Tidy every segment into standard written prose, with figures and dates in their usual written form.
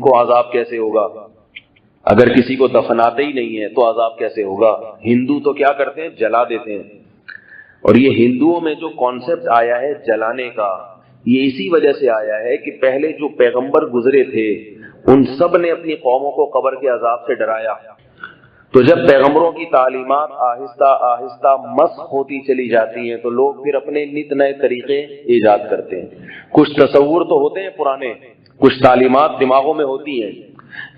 کو عذاب کیسے ہوگا؟ اگر کسی کو دفناتے ہی نہیں ہے تو عذاب کیسے ہوگا؟ ہندو تو کیا کرتے ہیں؟ جلا دیتے ہیں. اور یہ ہندوؤں میں جو کانسیپٹ آیا ہے جلانے کا، یہ اسی وجہ سے آیا ہے کہ پہلے جو پیغمبر گزرے تھے ان سب نے اپنی قوموں کو قبر کے عذاب سے ڈرایا. تو جب پیغمبروں کی تعلیمات آہستہ آہستہ مسخ ہوتی چلی جاتی ہیں تو لوگ پھر اپنے نت نئے طریقے ایجاد کرتے ہیں. کچھ تصور تو ہوتے ہیں پرانے، کچھ تعلیمات دماغوں میں ہوتی ہیں.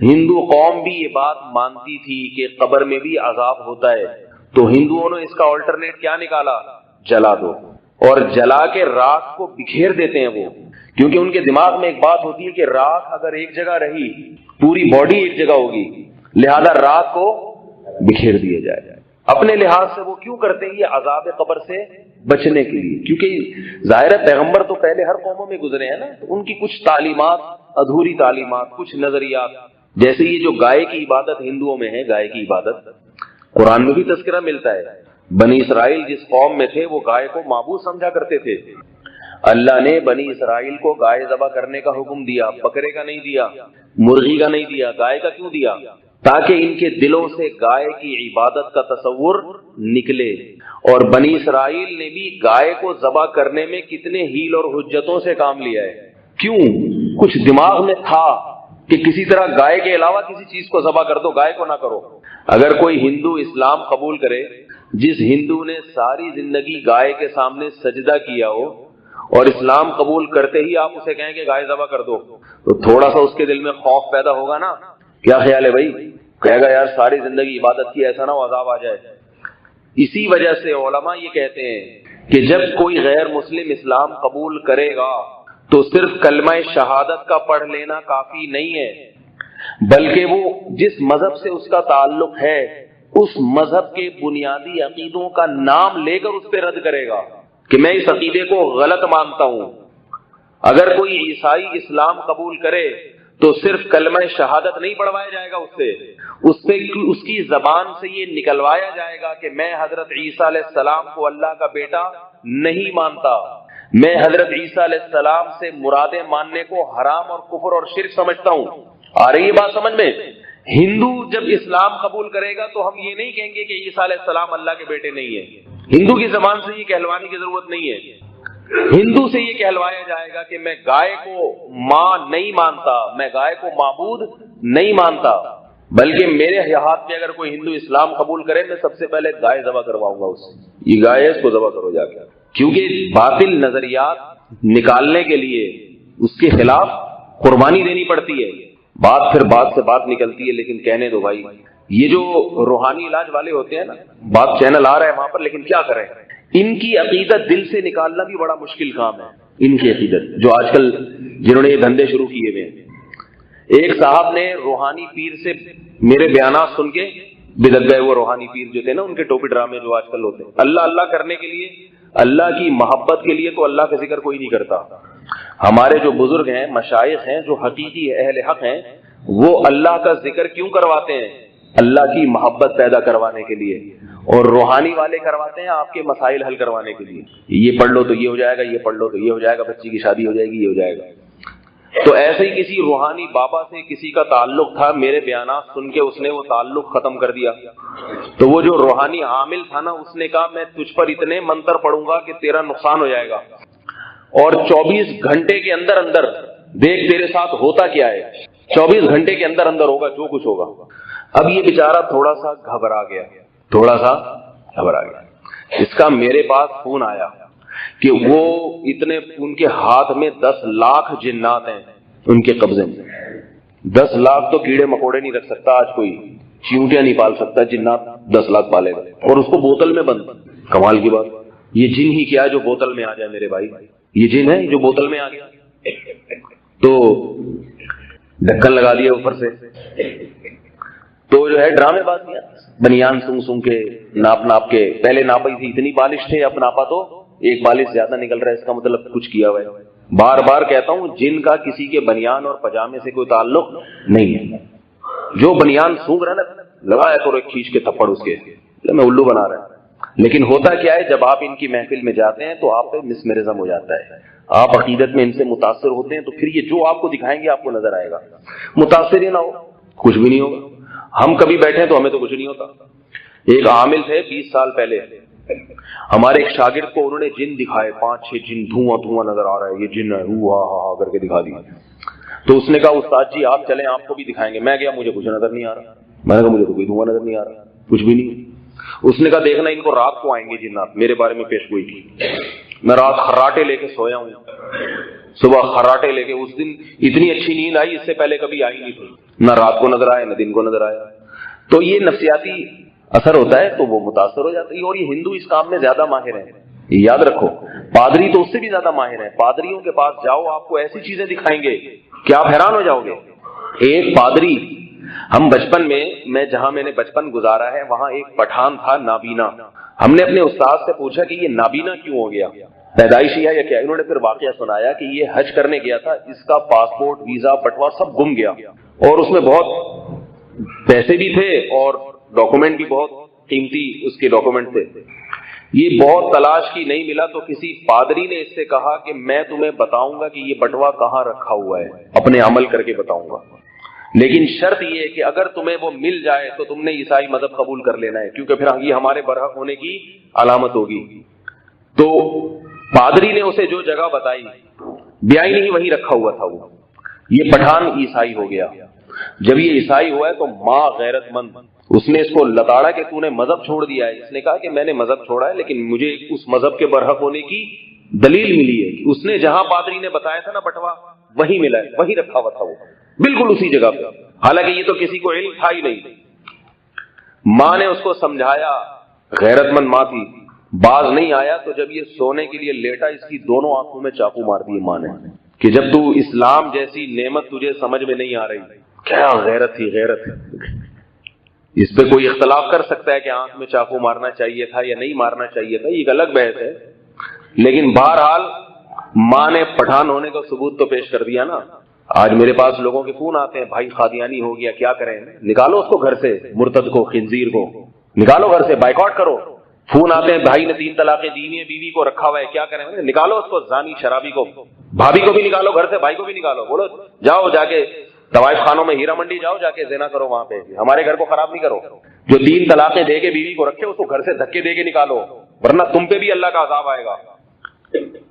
ہندو قوم بھی یہ بات مانتی تھی کہ قبر میں بھی عذاب ہوتا ہے، تو ہندوؤں نے اس کا آلٹرنیٹ کیا نکالا؟ جلا دو. اور جلا کے راکھ کو بکھیر دیتے ہیں وہ، کیونکہ ان کے دماغ میں ایک بات ہوتی ہے کہ راکھ اگر ایک جگہ رہی پوری باڈی ایک جگہ ہوگی، لہذا راکھ کو بکھیر دیا جائے. اپنے لحاظ سے وہ کیوں کرتے ہیں؟ یہ عذاب قبر سے بچنے کے لیے، کیونکہ ظاہر ہے پیغمبر تو پہلے ہر قوموں میں گزرے ہیں نا، تو ان کی کچھ تعلیمات ادھوری تعلیمات، کچھ نظریات، جیسے یہ جو گائے کی عبادت ہندوؤں میں ہے، گائے کی عبادت قرآن میں بھی تذکرہ ملتا ہے. بنی اسرائیل جس قوم میں تھے وہ گائے کو معبود سمجھا کرتے تھے. اللہ نے بنی اسرائیل کو گائے ذبح کرنے کا حکم دیا، بکرے کا نہیں دیا، مرغی کا نہیں دیا. گائے کا کیوں دیا؟ تاکہ ان کے دلوں سے گائے کی عبادت کا تصور نکلے. اور بنی اسرائیل نے بھی گائے کو ذبح کرنے میں کتنے ہیل اور حجتوں سے کام لیا ہے. کیوں؟ کچھ دماغ میں تھا کہ کسی طرح گائے کے علاوہ کسی چیز کو ذبح کر دو، گائے کو نہ کرو. اگر کوئی ہندو اسلام قبول کرے، جس ہندو نے ساری زندگی گائے کے سامنے سجدہ کیا ہو، اور اسلام قبول کرتے ہی آپ اسے کہیں کہ گائے ذبح کر دو، تو تھوڑا سا اس کے دل میں خوف پیدا ہوگا نا. کیا خیال ہے بھائی؟ کہے گا یار ساری زندگی عبادت کی، ایسا نہ ہو عذاب آ جائے. اسی وجہ سے علماء یہ کہتے ہیں کہ جب کوئی غیر مسلم اسلام قبول کرے گا تو صرف کلمہ شہادت کا پڑھ لینا کافی نہیں ہے، بلکہ وہ جس مذہب سے اس کا تعلق ہے اس مذہب کے بنیادی عقیدوں کا نام لے کر اس پہ رد کرے گا کہ میں اس عقیدے کو غلط مانتا ہوں. اگر کوئی عیسائی اسلام قبول کرے تو صرف کلمہ شہادت نہیں پڑھوایا جائے گا اس کی زبان سے یہ نکلوایا جائے گا کہ میں حضرت عیسیٰ علیہ السلام کو اللہ کا بیٹا نہیں مانتا، میں حضرت عیسیٰ علیہ السلام سے مرادیں ماننے کو حرام اور کفر اور شرک سمجھتا ہوں. آ رہی ہے بات سمجھ میں؟ ہندو جب اسلام قبول کرے گا تو ہم یہ نہیں کہیں گے کہ عیسیٰ علیہ السلام اللہ کے بیٹے نہیں ہیں. ہندو کی زبان سے یہ کہلوانے کی ضرورت نہیں ہے. ہندو سے یہ کہلوایا جائے گا کہ میں گائے کو ماں نہیں مانتا، میں گائے کو معبود نہیں مانتا، بلکہ میرے ہاتھ میں اگر کوئی ہندو اسلام قبول کرے میں سب سے پہلے گائے ذبح کرواؤں گا اس سے. یہ گائے ہے، اس کو ذبح کرو جا کے. کیونکہ باطل نظریات نکالنے کے لیے اس کے خلاف قربانی دینی پڑتی ہے. بات پھر بات سے بات نکلتی ہے، لیکن کہنے دو بھائی، یہ جو روحانی علاج والے ہوتے ہیں نا، بات چینل آ رہا ہے وہاں پر، لیکن کیا کریں، ان کی عقیدت دل سے نکالنا بھی بڑا مشکل کام ہے. ان کی عقیدت جو آج کل جنہوں نے یہ دھندے شروع کیے ہوئے ہیں. ایک صاحب نے روحانی پیر سے میرے بیانات سن کے بدعت گئے. وہ روحانی پیر جو تھے نا، ان کے ٹوپی ڈرامے جو آج کل ہوتے ہیں، اللہ اللہ کرنے کے لیے، اللہ کی محبت کے لیے تو اللہ کا ذکر کوئی نہیں کرتا. ہمارے جو بزرگ ہیں، مشائخ ہیں، جو حقیقی اہل حق ہیں، وہ اللہ کا ذکر کیوں کرواتے ہیں؟ اللہ کی محبت پیدا کروانے کے لیے. اور روحانی والے کرواتے ہیں آپ کے مسائل حل کروانے کے لیے. یہ پڑھ لو تو یہ ہو جائے گا، یہ پڑھ لو تو یہ ہو جائے گا، بچی کی شادی ہو جائے گی، یہ ہو جائے گا. تو ایسے ہی کسی روحانی بابا سے کسی کا تعلق تھا، میرے بیانات سن کے اس نے وہ تعلق ختم کر دیا. تو وہ جو روحانی عامل تھا نا، اس نے کہا میں تجھ پر اتنے منتر پڑھوں گا کہ تیرا نقصان ہو جائے گا، اور 24 گھنٹے کے اندر اندر دیکھ تیرے ساتھ ہوتا کیا ہے. 24 گھنٹے کے اندر اندر ہوگا جو کچھ ہوگا. اب یہ بیچارہ تھوڑا سا گھبرا گیا. اس کا میرے پاس فون آیا کہ وہ اتنے، ان کے ہاتھ میں 10 لاکھ جنات ہیں ان کے قبضے میں. 10 لاکھ تو کیڑے مکوڑے نہیں رکھ سکتا آج کوئی، چیونٹیاں نہیں پال سکتا، جنات 10 لاکھ پالے گا، اور اس کو بوتل میں بند. کمال کی بات، یہ جن ہی کیا جو بوتل میں آ جائے میرے بھائی، یہ جن ہے جو بوتل میں آ گیا. تو ڈھکن لگا دیا اوپر سے. تو جو ہے ڈرامے بازیاں، بنیان سنگ سنگ کے، ناپ کے، پہلے ناپی تھی اتنی بالش تھے، اب ناپا تو ایک بالش زیادہ نکل رہا ہے، اس کا مطلب کچھ کیا ہوا ہے. بار بار کہتا ہوں، جن کا کسی کے بنیان اور پجامے سے کوئی تعلق نہیں ہے. جو بنیان سونگ رہا ہے نا، لگایا کرو ایک کھینچ کے تھپڑ اس کے، میں الو بنا رہا ہے. لیکن ہوتا کیا ہے، جب آپ ان کی محفل میں جاتے ہیں تو آپ پہ مسمرزم ہو جاتا ہے. آپ عقیدت میں ان سے متاثر ہوتے ہیں تو پھر یہ جو آپ کو دکھائیں گے آپ کو نظر آئے گا. متاثر ہی نہ ہو کچھ بھی نہیں ہوگا. ہم کبھی بیٹھے تو ہمیں تو کچھ نہیں ہوتا. ایک عامل تھے 20 سال پہلے, ہمارے ایک شاگرد کو انہوں نے جن دکھائے, 5-6 جن, دھواں نظر آ رہا ہے, یہ جن ہے, ہا کر کے دکھا دیا. تو اس نے کہا استاد جی آپ چلیں آپ کو بھی دکھائیں گے. میں گیا, مجھے کچھ نظر نہیں آ رہا. میں نے کہا مجھے تو کوئی دھواں نظر نہیں آ رہا, کچھ بھی نہیں. اس نے کہا دیکھنا ان کو رات کو آئیں گے جنات, میرے بارے میں پیش گوئی کی. میں رات خراٹے لے کے سویا ہوں, صبح خراٹے لے کے. اس دن اتنی اچھی نیند آئی, اس سے پہلے کبھی آئی نہیں تھی. نہ رات کو نظر آیا نہ دن کو نظر آیا. تو یہ نفسیاتی اثر ہوتا ہے تو وہ متاثر ہو جاتا ہے. اور یہ ہندو اس کام میں زیادہ ماہر ہیں, یاد رکھو. پادری تو اس سے بھی زیادہ ماہر ہیں. پادریوں کے پاس جاؤ, آپ کو ایسی چیزیں دکھائیں گے کہ آپ حیران ہو جاؤ گے. ایک پادری, ہم بچپن میں جہاں میں نے بچپن گزارا ہے وہاں ایک پٹھان تھا نابینا. ہم نے اپنے استاد سے پوچھا کہ یہ نابینا کیوں ہو گیا, پیدائشی ہے یا کیا؟ انہوں نے پھر واقعہ سنایا کہ یہ حج کرنے گیا تھا, اس کا پاسپورٹ ویزا بٹوا سب گم گیا, اور اس میں بہت پیسے بھی تھے اور ڈاکومنٹ بھی بہت قیمتی اس کے ڈاکومنٹ تھے. یہ بہت تلاش کی, نہیں ملا. تو کسی پادری نے اس سے کہا کہ میں تمہیں بتاؤں گا کہ یہ بٹوا کہاں رکھا ہوا ہے, اپنے عمل کر کے بتاؤں گا, لیکن شرط یہ ہے کہ اگر تمہیں وہ مل جائے تو تم نے عیسائی مذہب قبول کر لینا ہے, کیونکہ پھر یہ ہمارے برحق ہونے کی علامت ہوگی. تو پادری نے اسے جو جگہ بتائی, بیائی نہیں وہیں رکھا ہوا تھا وہ. یہ پٹھان عیسائی ہو گیا. جب یہ عیسائی ہوا ہے تو ماں غیرت مند, اس نے اس کو لتاڑا کہ تو نے مذہب چھوڑ دیا ہے. اس نے کہا کہ میں نے مذہب چھوڑا ہے لیکن مجھے اس مذہب کے برحق ہونے کی دلیل ملی ہے. اس نے جہاں پادری نے بتایا تھا نا بٹوا, وہیں ملا ہے, وہیں رکھا ہوا تھا وہ, بالکل اسی جگہ پہ. حالانکہ یہ تو کسی کو علم تھا ہی نہیں. ماں نے اس کو سمجھایا, غیرت مند ماں تھی, باز نہیں آیا. تو جب یہ سونے کے لیے لیٹا, اس کی دونوں آنکھوں میں چاقو مار دیے ماں نے کہ جب تو اسلام جیسی نعمت تجھے سمجھ میں نہیں آ رہی. کیا غیرت تھی, غیرت. اس پہ کوئی اختلاف کر سکتا ہے کہ آنکھ میں چاقو مارنا چاہیے تھا یا نہیں مارنا چاہیے تھا, یہ ایک الگ بحث ہے. لیکن بہرحال ماں نے پٹھان ہونے کا ثبوت تو پیش کر دیا نا. آج میرے پاس لوگوں کے فون آتے ہیں, بھائی قادیانی ہو گیا, کیا کریں؟ نکالو اس کو گھر سے, مرتد کو, خنزیر کو نکالو گھر سے, بائیکاٹ کرو. فون آتے ہیں, بھائی نے 3 طلاقیں دی ہیں, بیوی کو رکھا ہوا ہے, کیا کریں؟ نکالو اس کو, زانی شرابی کو. بھابھی کو بھی نکالو گھر سے, بھائی کو بھی نکالو. بولو جاؤ جا کے طوائف خانوں میں, ہیرا منڈی جاؤ, جا کے زنا کرو وہاں پہ. ہمارے گھر کو خراب نہیں کرو. جو 3 طلاقیں دے کے بیوی کو رکھے اس کو گھر سے دھکے دے کے نکالو, ورنہ تم پہ بھی اللہ کا عذاب آئے گا.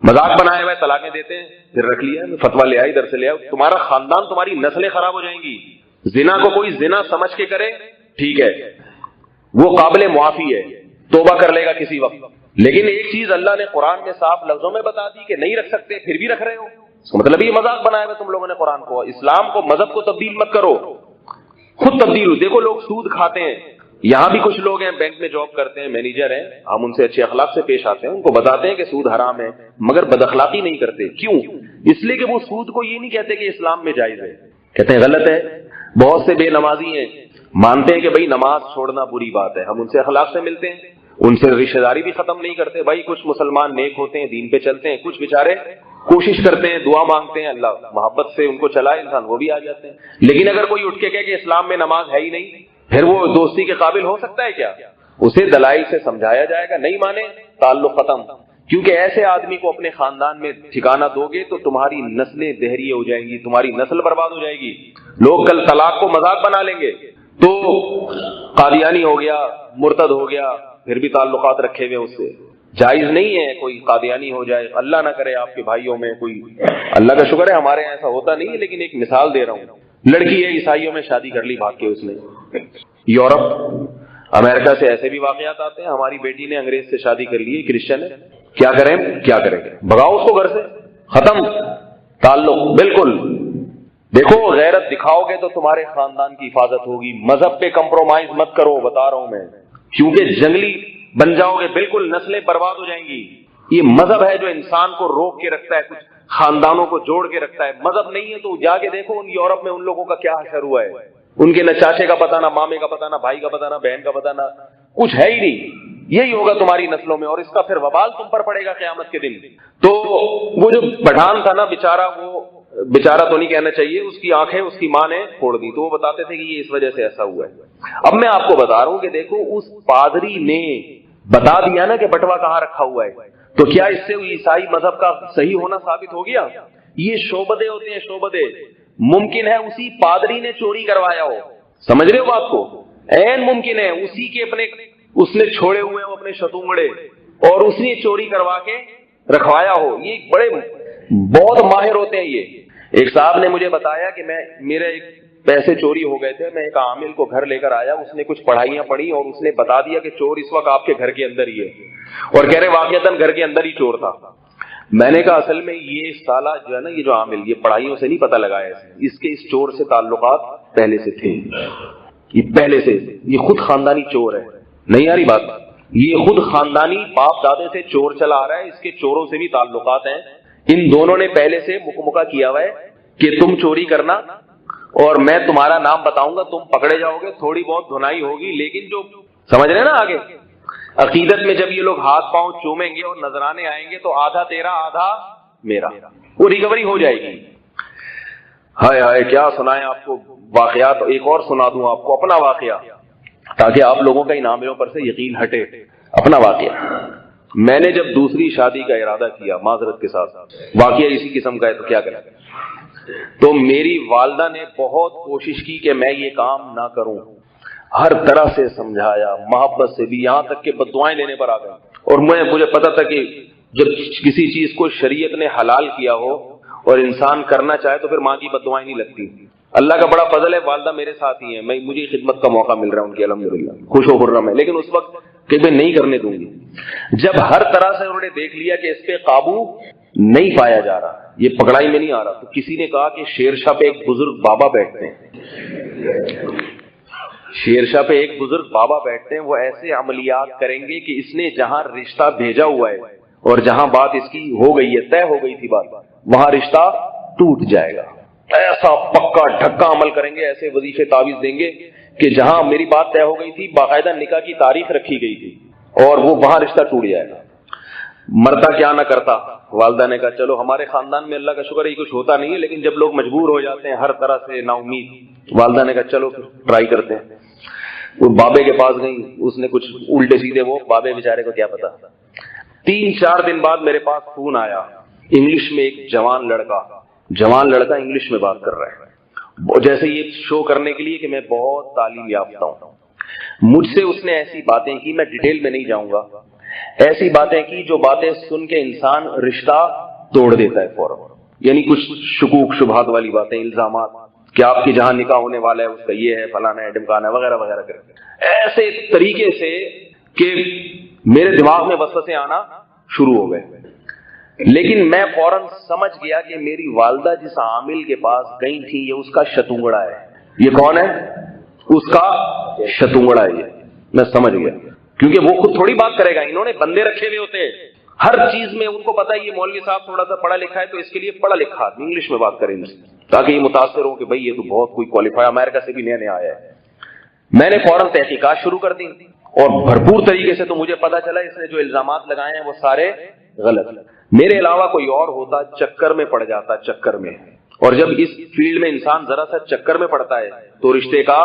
مذاق بنائے ہوئے طلاقیں دیتے ہیں, پھر رکھ لیا, فتوا لے آئی, ادھر سے لے آؤ. تمہارا خاندان, تمہاری نسلیں خراب ہو جائیں گی. زنا کو کوئی زنا سمجھ کے کرے ٹھیک ہے, وہ قابل معافی ہے, توبہ کر لے گا کسی وقت. لیکن ایک چیز اللہ نے قرآن میں صاف لفظوں میں بتا دی کہ نہیں رکھ سکتے, پھر بھی رکھ رہے ہو, اس کا مطلب یہ مذاق بنایا ہوا تم لوگوں نے قرآن کو. اسلام کو, مذہب کو تبدیل مت کرو, خود تبدیل ہو. دیکھو لوگ سود کھاتے ہیں, یہاں بھی کچھ لوگ ہیں بینک میں جاب کرتے ہیں, مینیجر ہیں, ہم ان سے اچھے اخلاق سے پیش آتے ہیں, ان کو بتاتے ہیں کہ سود حرام ہے, مگر بد اخلاقی نہیں کرتے. کیوں؟ اس لیے کہ وہ سود کو یہ نہیں کہتے کہ اسلام میں جائز ہے, کہتے ہیں غلط ہے. بہت سے بے نمازی ہیں, مانتے ہیں کہ بھائی نماز چھوڑنا بری بات ہے, ہم ان سے اخلاق سے ملتے ہیں, ان سے رشتہ داری بھی ختم نہیں کرتے. بھائی کچھ مسلمان نیک ہوتے ہیں, دین پہ چلتے ہیں, کچھ بیچارے کوشش کرتے ہیں, دعا مانگتے ہیں, اللہ محبت سے ان کو چلائے انسان, وہ بھی آ جاتے ہیں. لیکن اگر کوئی اٹھ کے کہے کہ اسلام میں نماز ہے ہی نہیں, پھر وہ دوستی کے قابل ہو سکتا ہے کیا؟ اسے دلائل سے سمجھایا جائے گا, نہیں مانے تعلق ختم. کیونکہ ایسے آدمی کو اپنے خاندان میں ٹھکانہ دو گے تو تمہاری نسلیں دہریے ہو جائیں گی, تمہاری نسل برباد ہو جائے گی. لوگ کل طلاق کو مذاق بنا لیں گے, تو قادیانی ہو گیا, مرتد ہو گیا, پھر بھی تعلقات رکھے ہوئے اس سے. جائز نہیں ہے کوئی قادیانی ہو جائے, اللہ نہ کرے آپ کے بھائیوں میں کوئی. اللہ کا شکر ہے ہمارے یہاں ایسا ہوتا نہیں ہے, لیکن ایک مثال دے رہا ہوں. لڑکی ہے, عیسائیوں میں شادی کر لی بھاگ کے اس نے. یورپ امریکہ سے ایسے بھی واقعات آتے ہیں, ہماری بیٹی نے انگریز سے شادی کر لی, کرسچن ہے, کیا کریں, کیا کریں گے؟ بھگاؤ اس کو گھر سے, ختم تعلق بالکل. دیکھو غیرت دکھاؤ گے تو تمہارے خاندان کی حفاظت ہوگی. مذہب پہ کمپرومائز مت کرو, بتا رہا ہوں میں, کیونکہ جنگلی بن جاؤ گے, بالکل نسلیں برباد ہو جائیں گی. یہ مذہب ہے جو انسان کو روک کے رکھتا ہے, کچھ خاندانوں کو جوڑ کے رکھتا ہے. مذہب نہیں ہے تو جا کے دیکھو ان یورپ میں ان لوگوں کا کیا حشر ہوا ہے. ان کے نہ چاچے کا پتہ, نہ مامے کا پتہ, نہ بھائی کا پتہ, نہ بہن کا پتہ, نہ کچھ ہے ہی نہیں. یہی ہوگا تمہاری نسلوں میں, اور اس کا پھر وبال تم پر پڑے گا قیامت کے دن. تو وہ جو پٹھان تھا نا بیچارہ, وہ بیچارہ تو نہیں کہنا چاہیے, اس کی آنکھیں اس کی ماں نے پھوڑ دی. تو وہ بتاتے تھے کہ یہ اس وجہ سے ایسا ہوا ہے. اب میں آپ کو بتا رہا ہوں کہ دیکھو اس پادری نے بتا دیا نا کہ بٹوا کہاں رکھا ہوا ہے, تو کیا اس سے عیسائی مذہب کا صحیح ہونا ثابت ہو گیا؟ یہ شعبدے ہوتے ہیں، شعبدے. ممکن ہے اسی پادری نے چوری کروایا ہو، سمجھ رہے ہو بات کو؟ عین ممکن ہے اسی کے اس نے چھوڑے ہوئے ہو اپنے شتونگڑے اور اس نے چوری کروا کے رکھوایا ہو. یہ بڑے بہت ماہر ہوتے ہیں. یہ ایک صاحب نے مجھے بتایا کہ میرے ایک پیسے چوری ہو گئے تھے، میں ایک عامل کو گھر لے کر آیا، اس نے کچھ پڑھائیاں پڑھی اور اس نے بتا دیا کہ چور اس وقت آپ کے گھر کے اندر ہی ہے، اور کہہ رہے واقعتاً گھر کے اندر ہی چور تھا. میں نے کہا اصل میں یہ سالہ جو ہے نا، یہ جو عامل یہ پڑھائیوں سے نہیں پتہ لگایا، اس کے اس چور سے تعلقات پہلے سے تھے. یہ پہلے سے یہ خود خاندانی چور ہے. نہیں آ رہی بات؟ یہ خود خاندانی باپ دادے سے چور چلا آ رہا ہے، اس کے چوروں سے بھی تعلقات ہیں. ان دونوں نے پہلے سے مکمکہ کیا ہوا ہے کہ تم چوری کرنا اور میں تمہارا نام بتاؤں گا، تم پکڑے جاؤ گے، تھوڑی بہت دھنائی ہوگی، لیکن جو سمجھ رہے ہیں نا آگے عقیدت میں جب یہ لوگ ہاتھ پاؤں چومیں گے اور نذرانے آئیں گے تو آدھا تیرا آدھا میرا، وہ ریکوری ہو جائے گی. ہائے ہائے کیا سنائیں آپ کو واقعات. ایک اور سنا دوں آپ کو اپنا واقعہ تاکہ آپ لوگوں کا ان عاملوں پر سے یقین ہٹے. اپنا واقعہ، میں نے جب دوسری شادی کا ارادہ کیا معذرت کے ساتھ، واقعہ اسی قسم کا ہے تو کیا کریں، تو میری والدہ نے بہت کوشش کی کہ میں یہ کام نہ کروں، ہر طرح سے سمجھایا، محبت سے بھی، یہاں تک کہ بددعائیں لینے پر آ گئے. اور مجھے پتا تھا کہ جب کسی چیز کو شریعت نے حلال کیا ہو اور انسان کرنا چاہے تو پھر ماں کی بددعائیں نہیں لگتی. اللہ کا بڑا فضل ہے، والدہ میرے ساتھ ہی ہیں، مجھے خدمت کا موقع مل رہا ہے ان کی الحمدللہ، خوش و خرم ہے. لیکن اس وقت کہ میں نہیں کرنے دوں گی. جب ہر طرح سے انہوں نے دیکھ لیا کہ اس پہ قابو نہیں پایا جا رہا، یہ پکڑائی میں نہیں آ رہا، تو کسی نے کہا کہ شیر شاہ پہ ایک بزرگ بابا بیٹھتے ہیں، شیر شاہ پہ ایک بزرگ بابا بیٹھتے ہیں، وہ ایسے عملیات کریں گے کہ اس نے جہاں رشتہ بھیجا ہوا ہے اور جہاں بات اس کی ہو گئی ہے، طے ہو گئی تھی بات، وہاں رشتہ ٹوٹ جائے گا. ایسا پکا ڈھکا عمل کریں گے، ایسے وظیفے تعویذ دیں گے کہ جہاں میری بات طے ہو گئی تھی باقاعدہ نکاح کی تاریخ رکھی گئی تھی اور وہ وہاں رشتہ ٹوٹ جائے گا. مرتا کیا نہ کرتا. والدہ نے کہا چلو ہمارے خاندان میں اللہ کا شکر ہے یہ کچھ ہوتا نہیں ہے، لیکن جب لوگ مجبور ہو جاتے ہیں ہر طرح سے نا امید، والدہ نے کہا چلو ٹرائی کرتے ہیں. وہ بابے کے پاس گئی، اس نے کچھ الٹے سیدھے، وہ بابے بیچارے کو کیا پتا. 3-4 دن بعد میرے پاس فون آیا، انگلش میں ایک جوان لڑکا انگلش میں بات کر رہا ہے، جیسے یہ شو کرنے کے لیے کہ میں بہت تعلیم یافتہ ہوں. مجھ سے اس نے ایسی باتیں کی، میں ڈیٹیل میں نہیں جاؤں گا، ایسی باتیں کی جو باتیں سن کے انسان رشتہ توڑ دیتا ہے فوراً. یعنی کچھ شکوک شبہات والی باتیں، الزامات کہ آپ کی جہاں نکاح ہونے والا ہے اس کا یہ ہے، فلانا ہے، ڈمکانا ہے، وغیرہ وغیرہ کرتے ایسے طریقے سے کہ میرے دماغ میں وسوسے آنا شروع ہو گئے. لیکن میں فوراً سمجھ گیا کہ میری والدہ جس عامل کے پاس گئی تھی یہ اس کا شتونگڑا ہے. یہ کون ہے؟ اس کا شتونگڑا ہے. یہ میں سمجھ گیا، کیونکہ وہ خود تھوڑی بات کرے گا، انہوں نے بندے رکھے ہوئے ہوتے ہیں ہر چیز میں. ان کو پتا ہے یہ مولوی صاحب تھوڑا سا پڑھا لکھا ہے تو اس کے لیے پڑھا لکھا آدمی انگلش میں بات کریں گے تاکہ یہ متاثر ہو کہ بھائی یہ تو بہت کوئی کوالیفائی، امریکہ سے بھی نیا آیا ہے. میں نے فوراً تحقیقات شروع کر دی اور بھرپور طریقے سے تو مجھے پتا چلا اس نے جو الزامات لگائے ہیں وہ سارے غلط. میرے علاوہ کوئی اور ہوتا چکر میں پڑ جاتا، چکر میں. اور جب اس فیلڈ میں انسان ذرا سا چکر میں پڑتا ہے تو رشتے کا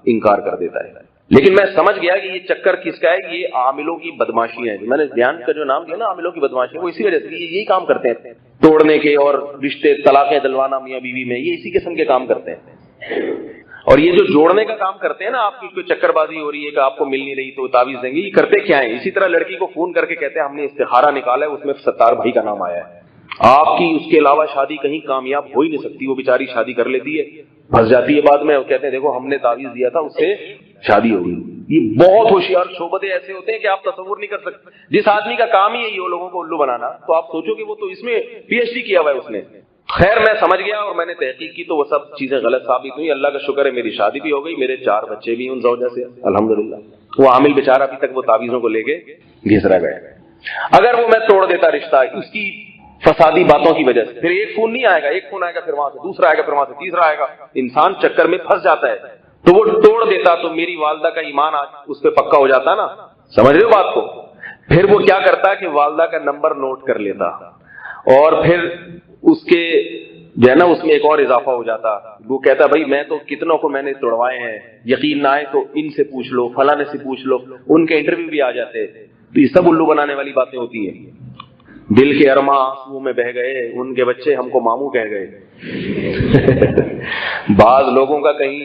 انکار کر دیتا ہے. لیکن میں سمجھ گیا کہ یہ چکر کس کا ہے، یہ عاملوں کی بدماشیاں ہیں. میں نے دھیان کا جو نام دیا نا عاملوں کی بدماشی، وہ اسی وجہ سے یہی کام کرتے ہیں، توڑنے کے اور رشتے طلاقیں دلوانا میاں بیوی میں، یہ اسی قسم کے کام کرتے ہیں. اور یہ جو جوڑنے کا کام کرتے ہیں نا، آپ کی کوئی چکر بازی ہو رہی ہے کہ آپ کو مل نہیں رہی تو تعویذ دیں گے، یہ کرتے کیا ہیں؟ اسی طرح لڑکی کو فون کر کے کہتے ہیں ہم نے استخارہ نکالا ہے، اس میں ستار بھائی کا نام آیا ہے، آپ کی اس کے علاوہ شادی کہیں کامیاب ہو ہی نہیں سکتی. وہ بیچاری شادی کر لیتی ہے، پھنس جاتی ہے بعد میں، وہ کہتے ہیں دیکھو ہم نے تعویذ دیا تھا اس سے شادی ہو گئی. یہ بہت ہوشیار شعبدے ایسے ہوتے ہیں کہ آپ تصور نہیں کر سکتے. جس آدمی کا کام ہی ہے یہ لوگوں کو الو بنانا، تو آپ سوچو کہ وہ تو اس میں PhD کیا ہوا ہے اس نے. خیر میں سمجھ گیا اور میں نے تحقیق کی تو وہ سب چیزیں غلط ثابت ہوئی. اللہ کا شکر ہے میری شادی بھی ہو گئی، میرے 4 بچے بھی ان زوجہ سے الحمدللہ. وہ عامل بیچارہ ابھی تک وہ تعویذوں کو لے کے گھس رہ گئے. اگر وہ میں توڑ دیتا رشتہ اس کی فسادی باتوں کی وجہ سے، پھر ایک فون نہیں آئے گا، ایک فون آئے گا پھر وہاں سے دوسرا آئے گا، پھر وہاں سے تیسرا آئے گا، انسان چکر میں پھنس جاتا ہے. تو وہ توڑ دیتا تو میری والدہ کا ایمان آج اس پہ پکا ہو جاتا نا. سمجھ رہے ہو بات کو؟ پھر وہ کیا کرتا کہ والدہ کا نمبر نوٹ کر لیتا اور پھر اس کے جو ہے نا اس میں ایک اور اضافہ ہو جاتا. وہ کہتا بھائی میں تو کتنوں کو میں نے توڑوائے ہیں، یقین نہ آئے تو ان سے پوچھ لو، فلانے سے پوچھ لو. ان کے انٹرویو بھی آ جاتے. تو یہ سب الو بنانے والی باتیں ہوتی ہیں. دل کے ارماں آنسوؤں میں بہ گئے، ان کے بچے ہم کو ماموں کہہ گئے۔ بعض لوگوں کا کہیں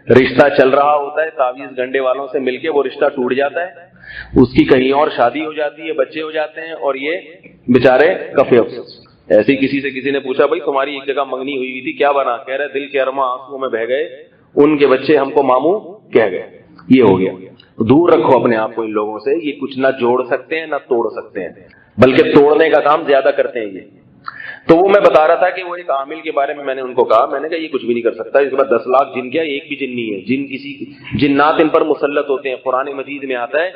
رشتہ چل رہا ہوتا ہے، تعویذ گنڈے والوں سے مل کے وہ رشتہ ٹوٹ جاتا ہے، اس کی کہیں اور شادی ہو جاتی ہے، بچے ہو جاتے ہیں، اور یہ بیچارے کفے افسوس۔ ایسے ہی کسی نے پوچھا بھائی تمہاری ایک جگہ منگنی ہوئی تھی کیا بنا؟ کہہ رہے دل کے ارماں آنسوؤں میں بہ گئے، ان کے بچے ہم کو ماموں کہہ گئے۔ یہ ہو گیا۔ دور رکھو اپنے آپ کو ان لوگوں سے، یہ کچھ نہ جوڑ سکتے ہیں نہ توڑ سکتے ہیں، بلکہ توڑنے کا کام زیادہ کرتے ہیں یہ۔ تو وہ میں بتا رہا تھا کہ وہ ایک عامل کے بارے میں نے ان کو کہا، میں نے کہا یہ کچھ بھی نہیں کر سکتا، اس کے بعد 10 لاکھ جن کیا ایک بھی جن نہیں ہے، جن کسی جنات ان پر مسلط ہوتے ہیں۔ قرآن مجید میں آتا ہے،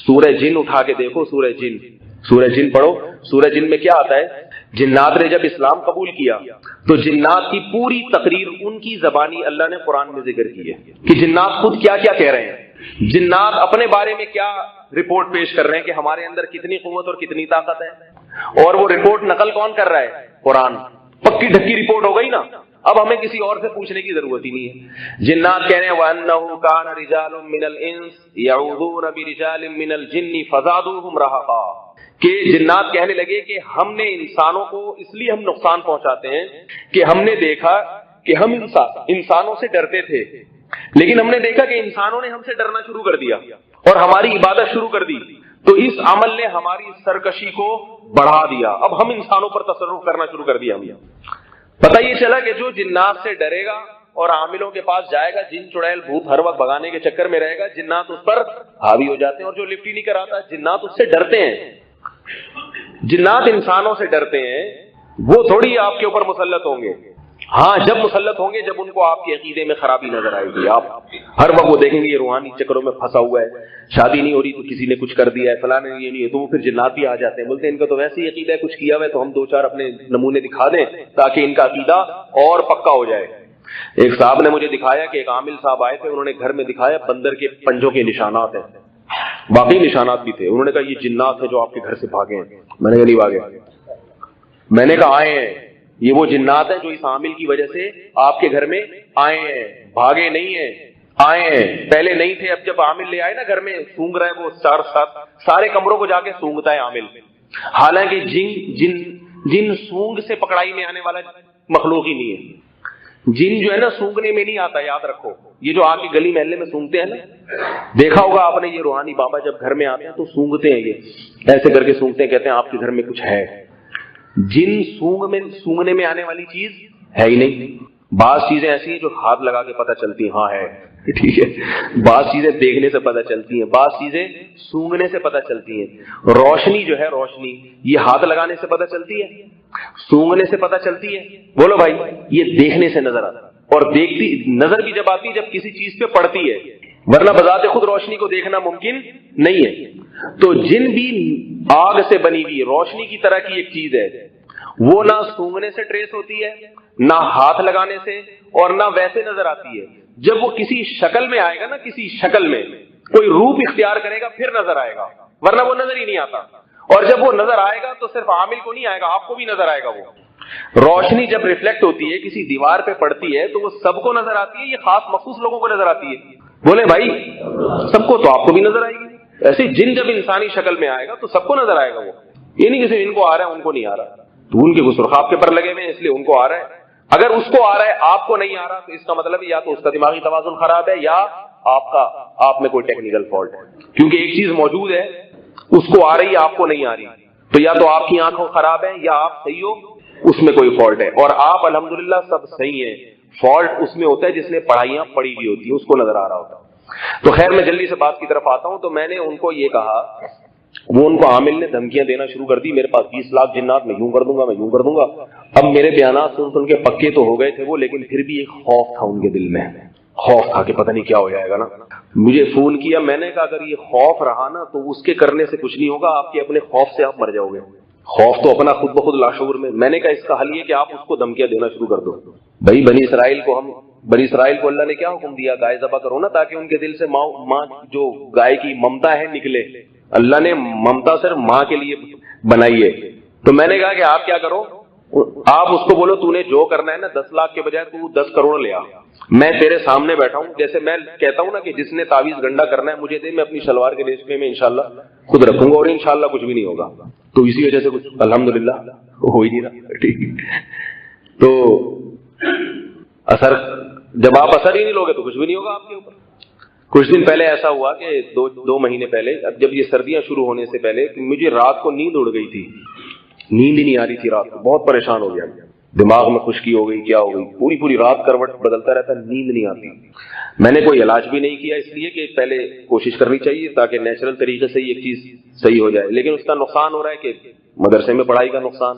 سورہ جن اٹھا کے دیکھو، سورہ جن پڑھو، سورہ جن میں کیا آتا ہے؟ جنات نے جب اسلام قبول کیا تو جنات کی پوری تقریر ان کی زبانی اللہ نے قرآن میں ذکر کی ہے کہ جنات خود کیا کیا کہہ رہے ہیں، جنات اپنے بارے میں کیا رپورٹ پیش کر رہے ہیں کہ ہمارے اندر کتنی قوت اور کتنی طاقت ہے، اور وہ رپورٹ نقل کون کر رہا ہے؟ قرآن۔ پکی ڈھکی رپورٹ ہو گئی نا، اب ہمیں کسی اور سے پوچھنے کی ضرورت ہی نہیں ہے۔ جنات کہہ رہے ہیں وَأَنَّهُ كَانَ رِجَالٌ مِّنَ الْإِنسِ يَعُوذُونَ بِرِجَالٍ مِّنَ الْجِنِّ فَزَادُوهُمْ رَهَقًا، کہ جنات کہنے لگے کہ ہم نے انسانوں کو اس لیے ہم نقصان پہنچاتے ہیں کہ ہم نے دیکھا کہ ہم انسانوں سے ڈرتے تھے، لیکن ہم نے دیکھا کہ انسانوں نے ہم سے ڈرنا شروع کر دیا اور ہماری عبادت شروع کر دی، تو اس عمل نے ہماری سرکشی کو بڑھا دیا، اب ہم انسانوں پر تصرف کرنا شروع کر دیا۔ ہم پتہ یہ چلا کہ جو جنات سے ڈرے گا اور عاملوں کے پاس جائے گا، جن چڑیل بھوت ہر وقت بھگانے کے چکر میں رہے گا، جنات اس پر حاوی ہو جاتے ہیں، اور جو لفٹ ہی نہیں کراتا، جنات اس سے ڈرتے ہیں۔ جنات انسانوں سے ڈرتے ہیں، وہ تھوڑی آپ کے اوپر مسلط ہوں گے۔ ہاں جب مسلط ہوں گے جب ان کو آپ کے عقیدے میں خرابی نظر آئے گی، آپ ہر وقت وہ دیکھیں گے یہ روحانی چکروں میں پھنسا ہوا ہے، شادی نہیں ہو رہی تو کسی نے کچھ کر دیا ہے، فلاں نے یہ نہیں ہے، تو وہ پھر جنات بھی آ جاتے ہیں، بولتے ہیں ان کا تو ویسے ہی عقیدہ ہے، کچھ کیا ہوا ہے تو ہم 2-4 اپنے نمونے دکھا دیں تاکہ ان کا عقیدہ اور پکا ہو جائے۔ ایک صاحب نے مجھے دکھایا کہ ایک عامل صاحب آئے تھے، انہوں نے گھر میں دکھایا بندر کے پنجوں کے نشانات ہیں، واقعی نشانات بھی تھے۔ انہوں نے کہا یہ جنات ہیں جو آپ کے گھر سے بھاگے ہیں۔ میں نے کہا نہیں بھاگے، میں نے کہا آئے ہیں، یہ وہ جنات ہیں جو اس عامل کی وجہ سے آپ کے گھر میں آئے ہیں، بھاگے نہیں ہیں، آئے ہیں۔ پہلے نہیں تھے، اب جب عامل لے آئے نا گھر میں، سونگ رہا ہے وہ 4-7 سارے کمروں کو جا کے سونگتا ہے عامل، حالانکہ جن سونگ سے پکڑائی میں آنے والا مخلوق ہی نہیں ہے۔ جن جو ہے نا سونگنے میں نہیں آتا، یاد رکھو، یہ جو آپ کی گلی محلے میں سونگتے ہیں نا، دیکھا ہوگا آپ نے، یہ روحانی بابا جب گھر میں آتے ہیں تو سونگتے ہیں، یہ ایسے کر کے سونگتے ہیں، کہتے ہیں آپ کے گھر میں کچھ ہے۔ جن سونگنے میں آنے والی چیز ہے ہی نہیں۔ بعض چیزیں ایسی ہیں جو ہاتھ لگا کے پتہ چلتی ہیں، ہاں ہے، ٹھیک ہے، بعض چیزیں دیکھنے سے پتہ چلتی ہیں، بعض چیزیں سونگنے سے پتہ چلتی ہیں۔ روشنی جو ہے، روشنی یہ ہاتھ لگانے سے پتہ چلتی ہے، سونگنے سے پتہ چلتی ہے؟ بولو بھائی، یہ دیکھنے سے نظر آتا ہے، اور دیکھتی نظر بھی جب آتی ہے جب کسی چیز پہ پڑتی ہے، ورنہ بذات خود روشنی کو دیکھنا ممکن نہیں ہے۔ تو جن بھی آگ سے بنی ہوئی روشنی کی طرح کی ایک چیز ہے، وہ نہ سونگنے سے ٹریس ہوتی ہے، نہ ہاتھ لگانے سے، اور نہ ویسے نظر آتی ہے۔ جب وہ کسی شکل میں آئے گا نا، کسی شکل میں کوئی روپ اختیار کرے گا پھر نظر آئے گا، ورنہ وہ نظر ہی نہیں آتا۔ اور جب وہ نظر آئے گا تو صرف عامل کو نہیں آئے گا، آپ کو بھی نظر آئے گا۔ وہ روشنی جب ریفلیکٹ ہوتی ہے، کسی دیوار پہ پڑتی ہے تو وہ سب کو نظر آتی ہے، یہ خاص مخصوص لوگوں کو نظر آتی ہے؟ بولے بھائی سب کو، تو آپ کو بھی نظر آئے گی۔ ایسے جن جب انسانی شکل میں آئے گا تو سب کو نظر آئے گا۔ وہ یہ نہیں کہ صرف ان کو آ رہا ہے ان کو نہیں آ رہا، تو ان کے سرخاب کے پر لگے ہوئے ہیں اس لیے ان کو آ رہا ہے۔ اگر اس کو آ رہا ہے آپ کو نہیں آ رہا تو اس کا مطلب یا تو اس کا دماغی توازن خراب ہے یا آپ میں کوئی ٹیکنیکل فالٹ ہے، کیونکہ ایک چیز موجود ہے اس کو آ رہی ہے آپ کو نہیں آ رہی، تو یا تو آپ کی آنکھوں خراب ہے یا آپ صحیح ہو، اس میں کوئی فالٹ ہے۔ اور آپ الحمدللہ سب صحیح ہیں، فالٹ اس میں ہوتا ہے جس نے پڑھائیاں پڑھی ہوئی ہوتی ہیں، اس کو نظر آ رہا ہوتا ہے۔ تو خیر میں جلدی سے بات کی طرف آتا ہوں۔ تو میں نے ان کو یہ کہا، وہ ان کو عامل نے دھمکیاں دینا شروع کر دی، میرے پاس 20 لاکھ جنات، میں یوں کر دوں گا، میں یوں کر دوں گا۔ اب میرے بیانات سن کے پکے تو ہو گئے تھے وہ، لیکن پھر بھی ایک خوف تھا ان کے دل میں، خوف تھا کہ پتہ نہیں کیا ہو جائے گا نا۔ مجھے فون کیا، میں نے کہا اگر یہ خوف رہا نا تو اس کے کرنے سے کچھ نہیں ہوگا، آپ کے اپنے خوف سے آپ مر جاؤ گے۔ خوف تو اپنا خود بخود لاشعور میں نے کہا اس کا حل یہ کہ آپ اس کو دھمکیاں دینا شروع کر دو۔ بھائی بنی اسرائیل کو اللہ نے کیا حکم دیا؟ گائے ذبح کرو نا، تاکہ ان کے دل سے ماں جو گائے کی ممتا ہے نکلے۔ اللہ نے ممتا صرف ماں کے لیے بنائی ہے۔ تو میں نے کہا کہ آپ کیا کرو، آپ اس کو بولو تو نے جو کرنا ہے نا 10 لاکھ کے بجائے تو 10 کروڑ لے آ، میں تیرے سامنے بیٹھا ہوں، جیسے میں کہتا ہوں نا کہ جس نے تعویذ گنڈا کرنا ہے مجھے دے، میں اپنی شلوار کے ریشمے میں انشاءاللہ خود رکھوں گا اور انشاءاللہ کچھ بھی نہیں ہوگا. تو اسی وجہ سے کچھ الحمدللہ ہو ہی نہیں رہا. ٹھیک ہے، تو اثر جب آپ اثر ہی نہیں لوگے تو کچھ بھی نہیں ہوگا آپ کے اوپر. کچھ دن پہلے ایسا ہوا کہ دو مہینے پہلے، جب یہ سردیاں شروع ہونے سے پہلے، مجھے رات کو نیند اڑ گئی تھی، نیند ہی نہیں آ رہی تھی رات کو، بہت پریشان ہو گیا، دماغ میں خشکی ہو گئی، کیا ہو گئی، پوری رات کروٹ بدلتا رہتا، نیند نہیں آتی. میں نے کوئی علاج بھی نہیں کیا، اس لیے کہ پہلے کوشش کرنی چاہیے تاکہ نیچرل طریقے سے ایک چیز صحیح ہو جائے. لیکن اس کا نقصان ہو رہا ہے کہ مدرسے میں پڑھائی کا نقصان،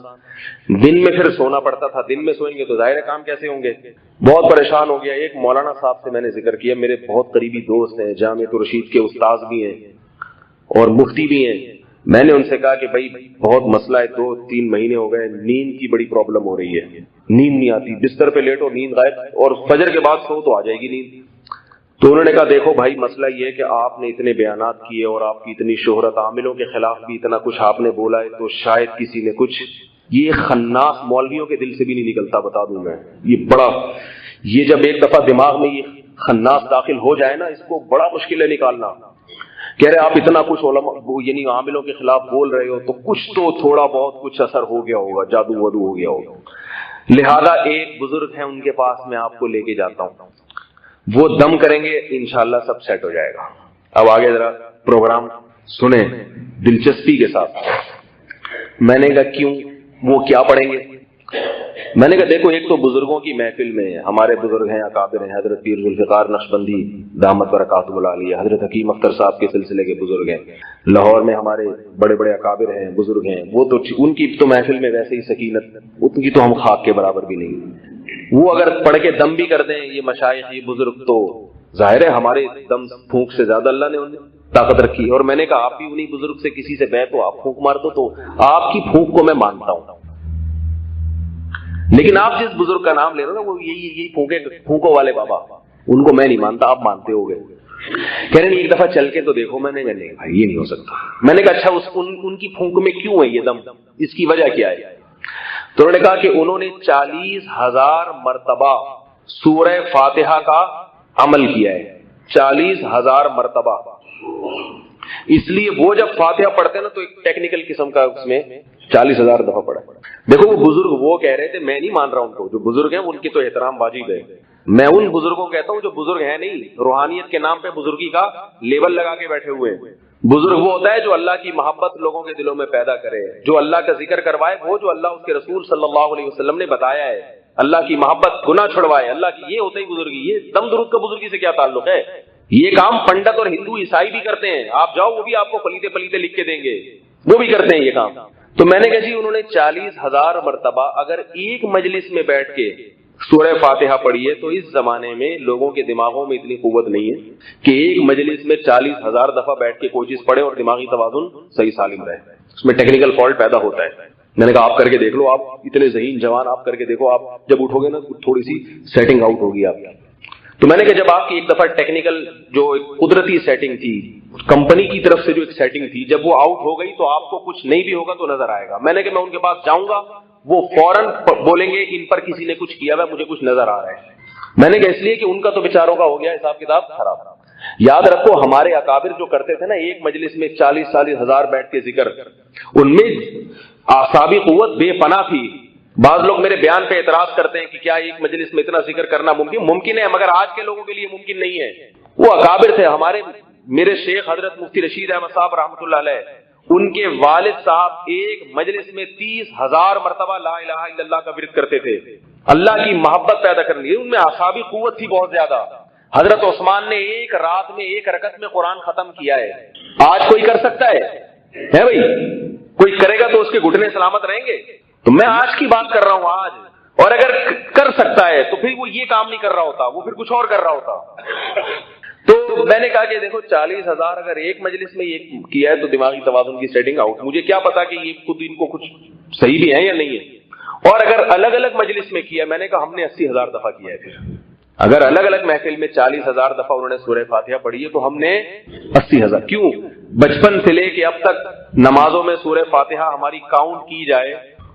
دن میں پھر سونا پڑتا تھا، دن میں سوئیں گے تو ظاہر کام کیسے ہوں گے. بہت پریشان ہو گیا. ایک مولانا صاحب سے میں نے ذکر کیا، میرے بہت قریبی دوست ہیں، جامعۃ الرشید کے استاذ بھی ہیں اور مفتی بھی ہیں. میں نے ان سے کہا کہ بھائی بہت مسئلہ ہے، 2-3 مہینے ہو گئے، نیند کی بڑی پرابلم ہو رہی ہے، نیند نہیں آتی، بستر پہ لیٹو نیند غائب، اور فجر کے بعد سو تو آ جائے گی نیند. تو انہوں نے کہا دیکھو بھائی مسئلہ یہ ہے کہ آپ نے اتنے بیانات کیے اور آپ کی اتنی شہرت، عاملوں کے خلاف بھی اتنا کچھ آپ نے بولا ہے، تو شاید کسی نے کچھ، یہ خناس مولویوں کے دل سے بھی نہیں نکلتا، بتا دوں میں، یہ جب ایک دفعہ دماغ میں یہ خناس داخل ہو جائے نا، اس کو بڑا مشکل ہے نکالنا. کہہ رہے آپ اتنا کچھ علماء یعنی عاملوں کے خلاف بول رہے ہو تو کچھ تو تھوڑا بہت کچھ اثر ہو گیا ہوگا، جادو ودو ہو گیا ہوگا. لہذا ایک بزرگ ہیں ان کے پاس میں آپ کو لے کے جاتا ہوں، وہ دم کریں گے انشاءاللہ سب سیٹ ہو جائے گا. اب آگے ذرا پروگرام سنیں دلچسپی کے ساتھ. میں نے کہا کیوں، وہ کیا پڑھیں گے؟ میں نے کہا دیکھو ایک تو بزرگوں کی محفل میں ہمارے بزرگ ہیں، اکابر ہیں، حضرت پیر ذوالفقار نقشبندی دامت برکاتہ العالیہ، حضرت حکیم اختر صاحب کے سلسلے کے بزرگ ہیں، لاہور میں ہمارے بڑے بڑے اکابر ہیں، بزرگ ہیں، وہ تو ان کی تو محفل میں ویسے ہی سکینت، ان کی تو ہم خاک کے برابر بھی نہیں. وہ اگر پڑھ کے دم بھی کر دیں یہ مشائخ، یہ بزرگ، تو ظاہر ہے ہمارے دم پھونک سے زیادہ اللہ نے انہیں طاقت رکھی. اور میں نے کہا آپ بھی انہی بزرگ سے کسی سے بیعت ہو، آپ پھونک مار دو، تو آپ کی پھونک کو میں مانتا ہوں، لیکن آپ جس بزرگ کا نام لے رہے ہو نا وہ یہی پھونکوں والے بابا، ان کو میں نہیں مانتا، آپ مانتے ہو گے. کہہ رہے ایک دفعہ چل کے تو دیکھو. میں نے کہا نہیں بھائی یہ نہیں ہو سکتا. میں نے کہا اچھا ان کی پھونک میں کیوں ہے یہ دم، اس کی وجہ کیا ہے؟ تو انہوں نے کہا کہ انہوں نے 40,000 مرتبہ سورہ فاتحہ کا عمل کیا ہے، 40,000 مرتبہ. اس لیے وہ جب فاتحہ پڑھتے ہیں نا تو ایک ٹیکنیکل قسم کا اس میں 40,000 دفعہ پڑھا. دیکھو وہ بزرگ وہ کہہ رہے تھے، میں نہیں مان رہا ان کو، جو بزرگ ہیں ان کی تو احترام واجب ہے. میں ان بزرگوں کو کہتا ہوں جو بزرگ ہیں نہیں، روحانیت کے نام پہ بزرگی کا لیبل لگا کے بیٹھے ہوئے ہیں. بزرگ وہ ہوتا ہے جو اللہ کی محبت لوگوں کے دلوں میں پیدا کرے، جو اللہ کا ذکر کروائے، وہ جو اللہ اس کے رسول صلی اللہ علیہ وسلم نے بتایا ہے، اللہ کی محبت، گناہ چھڑوائے اللہ کی، یہ ہوتا ہی بزرگی. یہ دم درود کا بزرگی سے کیا تعلق ہے؟ یہ کام پنڈت اور ہندو عیسائی بھی کرتے ہیں، آپ جاؤ وہ بھی آپ کو پلیتے لکھ کے دیں گے، وہ بھی کرتے ہیں یہ کام. تو میں نے کہا جی انہوں نے 40,000 مرتبہ اگر ایک مجلس میں بیٹھ کے سورہ فاتحہ پڑھی ہے، تو اس زمانے میں لوگوں کے دماغوں میں اتنی قوت نہیں ہے کہ ایک مجلس میں 40,000 دفعہ بیٹھ کے کوئی چیز پڑھے اور دماغی توازن صحیح سالم رہے. اس میں ٹیکنیکل فالٹ پیدا ہوتا ہے. میں نے کہا آپ کر کے دیکھ لو، آپ اتنے ذہین جوان، آپ کر کے دیکھو، آپ جب اٹھو گے نا تھوڑی سی سیٹنگ آؤٹ ہوگی آپ کی. تو میں نے کہا جب آپ کی ایک دفعہ ٹیکنیکل جو ایک قدرتی سیٹنگ تھی، کمپنی کی طرف سے جو ایک سیٹنگ تھی، جب وہ آؤٹ ہو گئی تو آپ کو کچھ نہیں بھی ہوگا تو نظر آئے گا. میں نے کہا میں ان کے پاس جاؤں گا، وہ فوراً بولیں گے ان پر کسی نے کچھ کیا ہوا، مجھے کچھ نظر آ رہا ہے. میں نے کہا اس لیے کہ ان کا تو بیچاروں کا ہو گیا حساب کتاب خراب. یاد رکھو ہمارے اکابر جو کرتے تھے نا ایک مجلس میں 40,000 بیٹھ کے ذکر، ان میں اعصابی قوت بے پناہ تھی. بعض لوگ میرے بیان پہ اعتراض کرتے ہیں کہ کیا ایک مجلس میں اتنا ذکر کرنا ممکن ہے، مگر آج کے لوگوں کے لیے ممکن نہیں ہے. وہ اکابر تھے ہمارے. میرے شیخ حضرت مفتی رشید احمد صاحب رحمۃ اللہ علیہ، ان کے والد صاحب ایک مجلس میں 30,000 مرتبہ لا الہ الا اللہ کا ورد کرتے تھے، اللہ کی محبت پیدا کرنے کی. ان میں اعصابی قوت تھی بہت زیادہ. حضرت عثمان نے ایک رات میں ایک رکعت میں قرآن ختم کیا ہے. آج کوئی کر سکتا ہے بھائی؟ کوئی کرے گا تو اس کے گھٹنے سلامت رہیں گے. تو میں آج کی بات کر رہا ہوں آج. اور اگر کر سکتا ہے تو پھر وہ یہ کام نہیں کر رہا ہوتا، وہ پھر کچھ اور کر رہا ہوتا. تو میں نے کہا کہ دیکھو 40,000 اگر ایک مجلس میں یہ کیا ہے تو دماغی توازن کی سیٹنگ آؤٹ. مجھے کیا پتا کہ یہ خود ان کو کچھ صحیح بھی ہے یا نہیں ہے. اور اگر الگ الگ مجلس میں کیا، میں نے کہا ہم نے 80,000 دفعہ کیا ہے. پھر اگر الگ الگ محفل میں 40,000 دفعہ انہوں نے سورہ فاتحہ پڑھی ہے تو ہم نے 80,000. کیوں؟ بچپن سے لے کے اب تک نمازوں میں سورہ فاتحہ ہماری کاؤنٹ کی جائے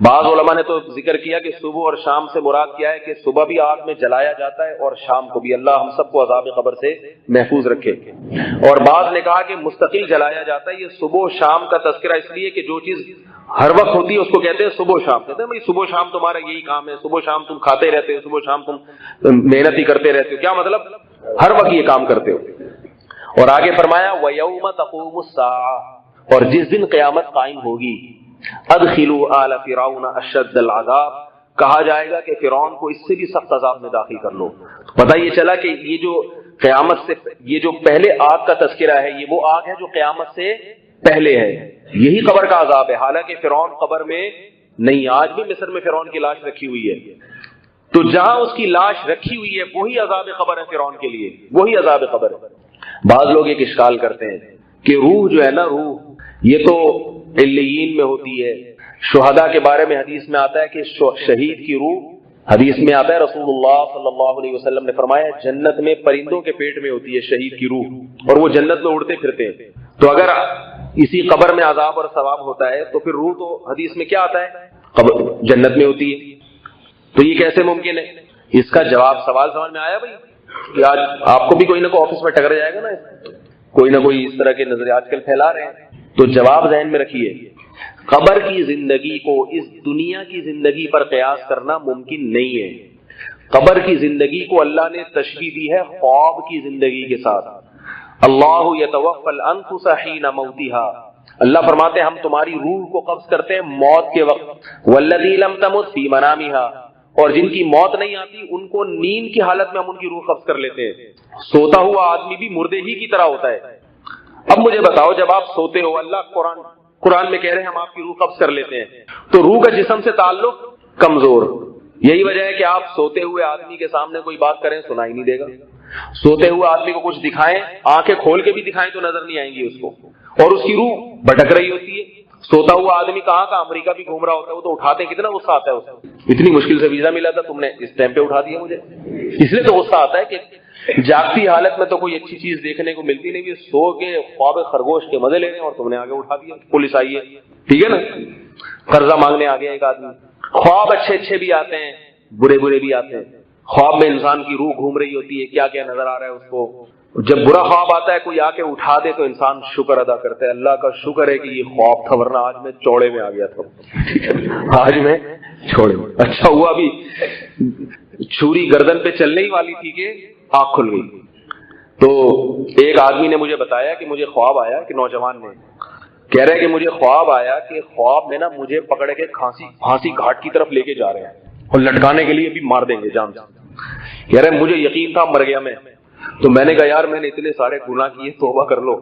بعض علماء نے تو ذکر کیا کہ صبح اور شام سے مراد کیا ہے کہ صبح بھی آگ میں جلایا جاتا ہے اور شام کو بھی. اللہ ہم سب کو عذاب قبر سے محفوظ رکھے. اور بعض نے کہا کہ مستقل جلایا جاتا ہے. یہ صبح و شام کا تذکرہ اس لیے کہ جو چیز ہر وقت ہوتی ہے اس کو کہتے ہیں صبح و شام. کہتے ہیں بھائی صبح و شام تمہارا یہی کام ہے, صبح و شام تم کھاتے رہتے ہو, صبح و شام تم محنت ہی کرتے رہتے ہو. کیا مطلب؟ ہر وقت یہ کام کرتے ہو. اور آگے فرمایا وَيَوْمَ تَقُومُ السَّاعَةُ, اور جس دن قیامت قائم ہوگی, ادخلوا آل فرعون اشد العذاب, کہا جائے گا کہ فرعون کو اس سے بھی سخت عذاب میں داخل کر لو. پتہ یہ چلا کہ یہ جو قیامت سے یہ جو پہلے آگ کا تذکرہ ہے, یہ وہ آگ ہے جو قیامت سے پہلے ہے. یہی قبر کا عذاب ہے. حالانکہ فرعون قبر میں نہیں, آج بھی مصر میں فرعون کی لاش رکھی ہوئی ہے. تو جہاں اس کی لاش رکھی ہوئی ہے وہی عذاب قبر ہے فرعون کے لیے, وہی عذاب قبر ہے. بعض لوگ ایک اشکال کرتے ہیں کہ روح جو ہے نا, روح یہ تو علیین میں ہوتی ہے. شہداء کے بارے میں حدیث میں آتا ہے کہ شہید کی روح, حدیث میں آتا ہے رسول اللہ صلی اللہ علیہ وسلم نے فرمایا جنت میں پرندوں کے پیٹ میں ہوتی ہے شہید کی روح, اور وہ جنت میں اڑتے پھرتے ہیں. تو اگر اسی قبر میں عذاب اور ثواب ہوتا ہے تو پھر روح تو حدیث میں کیا آتا ہے قبر جنت میں ہوتی ہے. تو یہ کیسے ممکن ہے؟ اس کا جواب سوال سمجھ میں آیا بھائی کہ آج آپ کو بھی کوئی نہ کوئی آفس میں ٹکر جائے گا نا, کوئی نہ کوئی اس طرح کے نظریے آج کل پھیلا رہے ہیں. تو جواب ذہن میں رکھیے, قبر کی زندگی کو اس دنیا کی زندگی پر قیاس کرنا ممکن نہیں ہے. قبر کی زندگی کو اللہ نے تشبیہ دی ہے خواب کی زندگی کے ساتھ. اللہ یتوفی الانفس حین موتها, اللہ فرماتے ہیں ہم تمہاری روح کو قبض کرتے ہیں موت کے وقت. والذی لم تمت فی منامها, اور جن کی موت نہیں آتی ان کو نیند کی حالت میں ہم ان کی روح قبض کر لیتے ہیں. سوتا ہوا آدمی بھی مردے ہی کی طرح ہوتا ہے. اب مجھے بتاؤ, جب آپ سوتے ہو, اللہ قرآن میں کہہ رہے ہیں ہم آپ کی روح قبض کر لیتے ہیں, تو روح کا جسم سے تعلق کمزور. یہی وجہ ہے کہ آپ سوتے ہوئے آدمی کے سامنے کوئی بات کریں سنائی نہیں دے گا. سوتے ہوئے آدمی کو کچھ دکھائیں, آنکھیں کھول کے بھی دکھائیں تو نظر نہیں آئیں گی اس کو, اور اس کی روح بھٹک رہی ہوتی ہے. سوتا ہوا آدمی کہاں کا امریکہ بھی گھوم رہا ہوتا ہے, وہ تو اٹھاتے کتنا غصہ آتا ہے اسے, اتنی مشکل سے ویزا ملا تھا, تم نے اس ٹائم پہ اٹھا دیا مجھے. اس لیے تو غصہ آتا ہے کہ جاگتی حالت میں تو کوئی اچھی چیز دیکھنے کو ملتی نہیں, سو کے خواب خرگوش کے مزے لے رہے ہیں اور تم نے آگے اٹھا دیا. پولیس آئی ہے, ٹھیک ہے نا, قرضہ مانگنے آ گیا ایک آدمی. خواب اچھے اچھے بھی آتے ہیں, برے برے بھی آتے ہیں. خواب میں انسان کی روح گھوم رہی ہوتی ہے, کیا کیا نظر آ رہا ہے اس کو. جب برا خواب آتا ہے کوئی آ کے اٹھا دے تو انسان شکر ادا کرتا ہے, اللہ کا شکر ہے کہ یہ خواب تھا ورنہ آج میں چوڑے میں آ گیا تھا, آج میں چوڑے میں. اچھا ہوا بھی چھری گردن پہ چلنے ہی والی تھی کہ آنکھ کھل گئی. تو ایک آدمی نے مجھے بتایا کہ مجھے خواب آیا, کہ نوجوان نے کہہ رہے کہ مجھے خواب آیا کہ خواب میں نا مجھے پکڑ کے پھانسی گھاٹ کی طرف لے کے جا رہے ہیں اور لٹکانے کے لیے بھی مار دیں گے جان. کہہ رہے مجھے یقین تھا مر گیا میں. تو میں نے کہا یار میں نے اتنے سارے گناہ کیے, توبہ کر لو.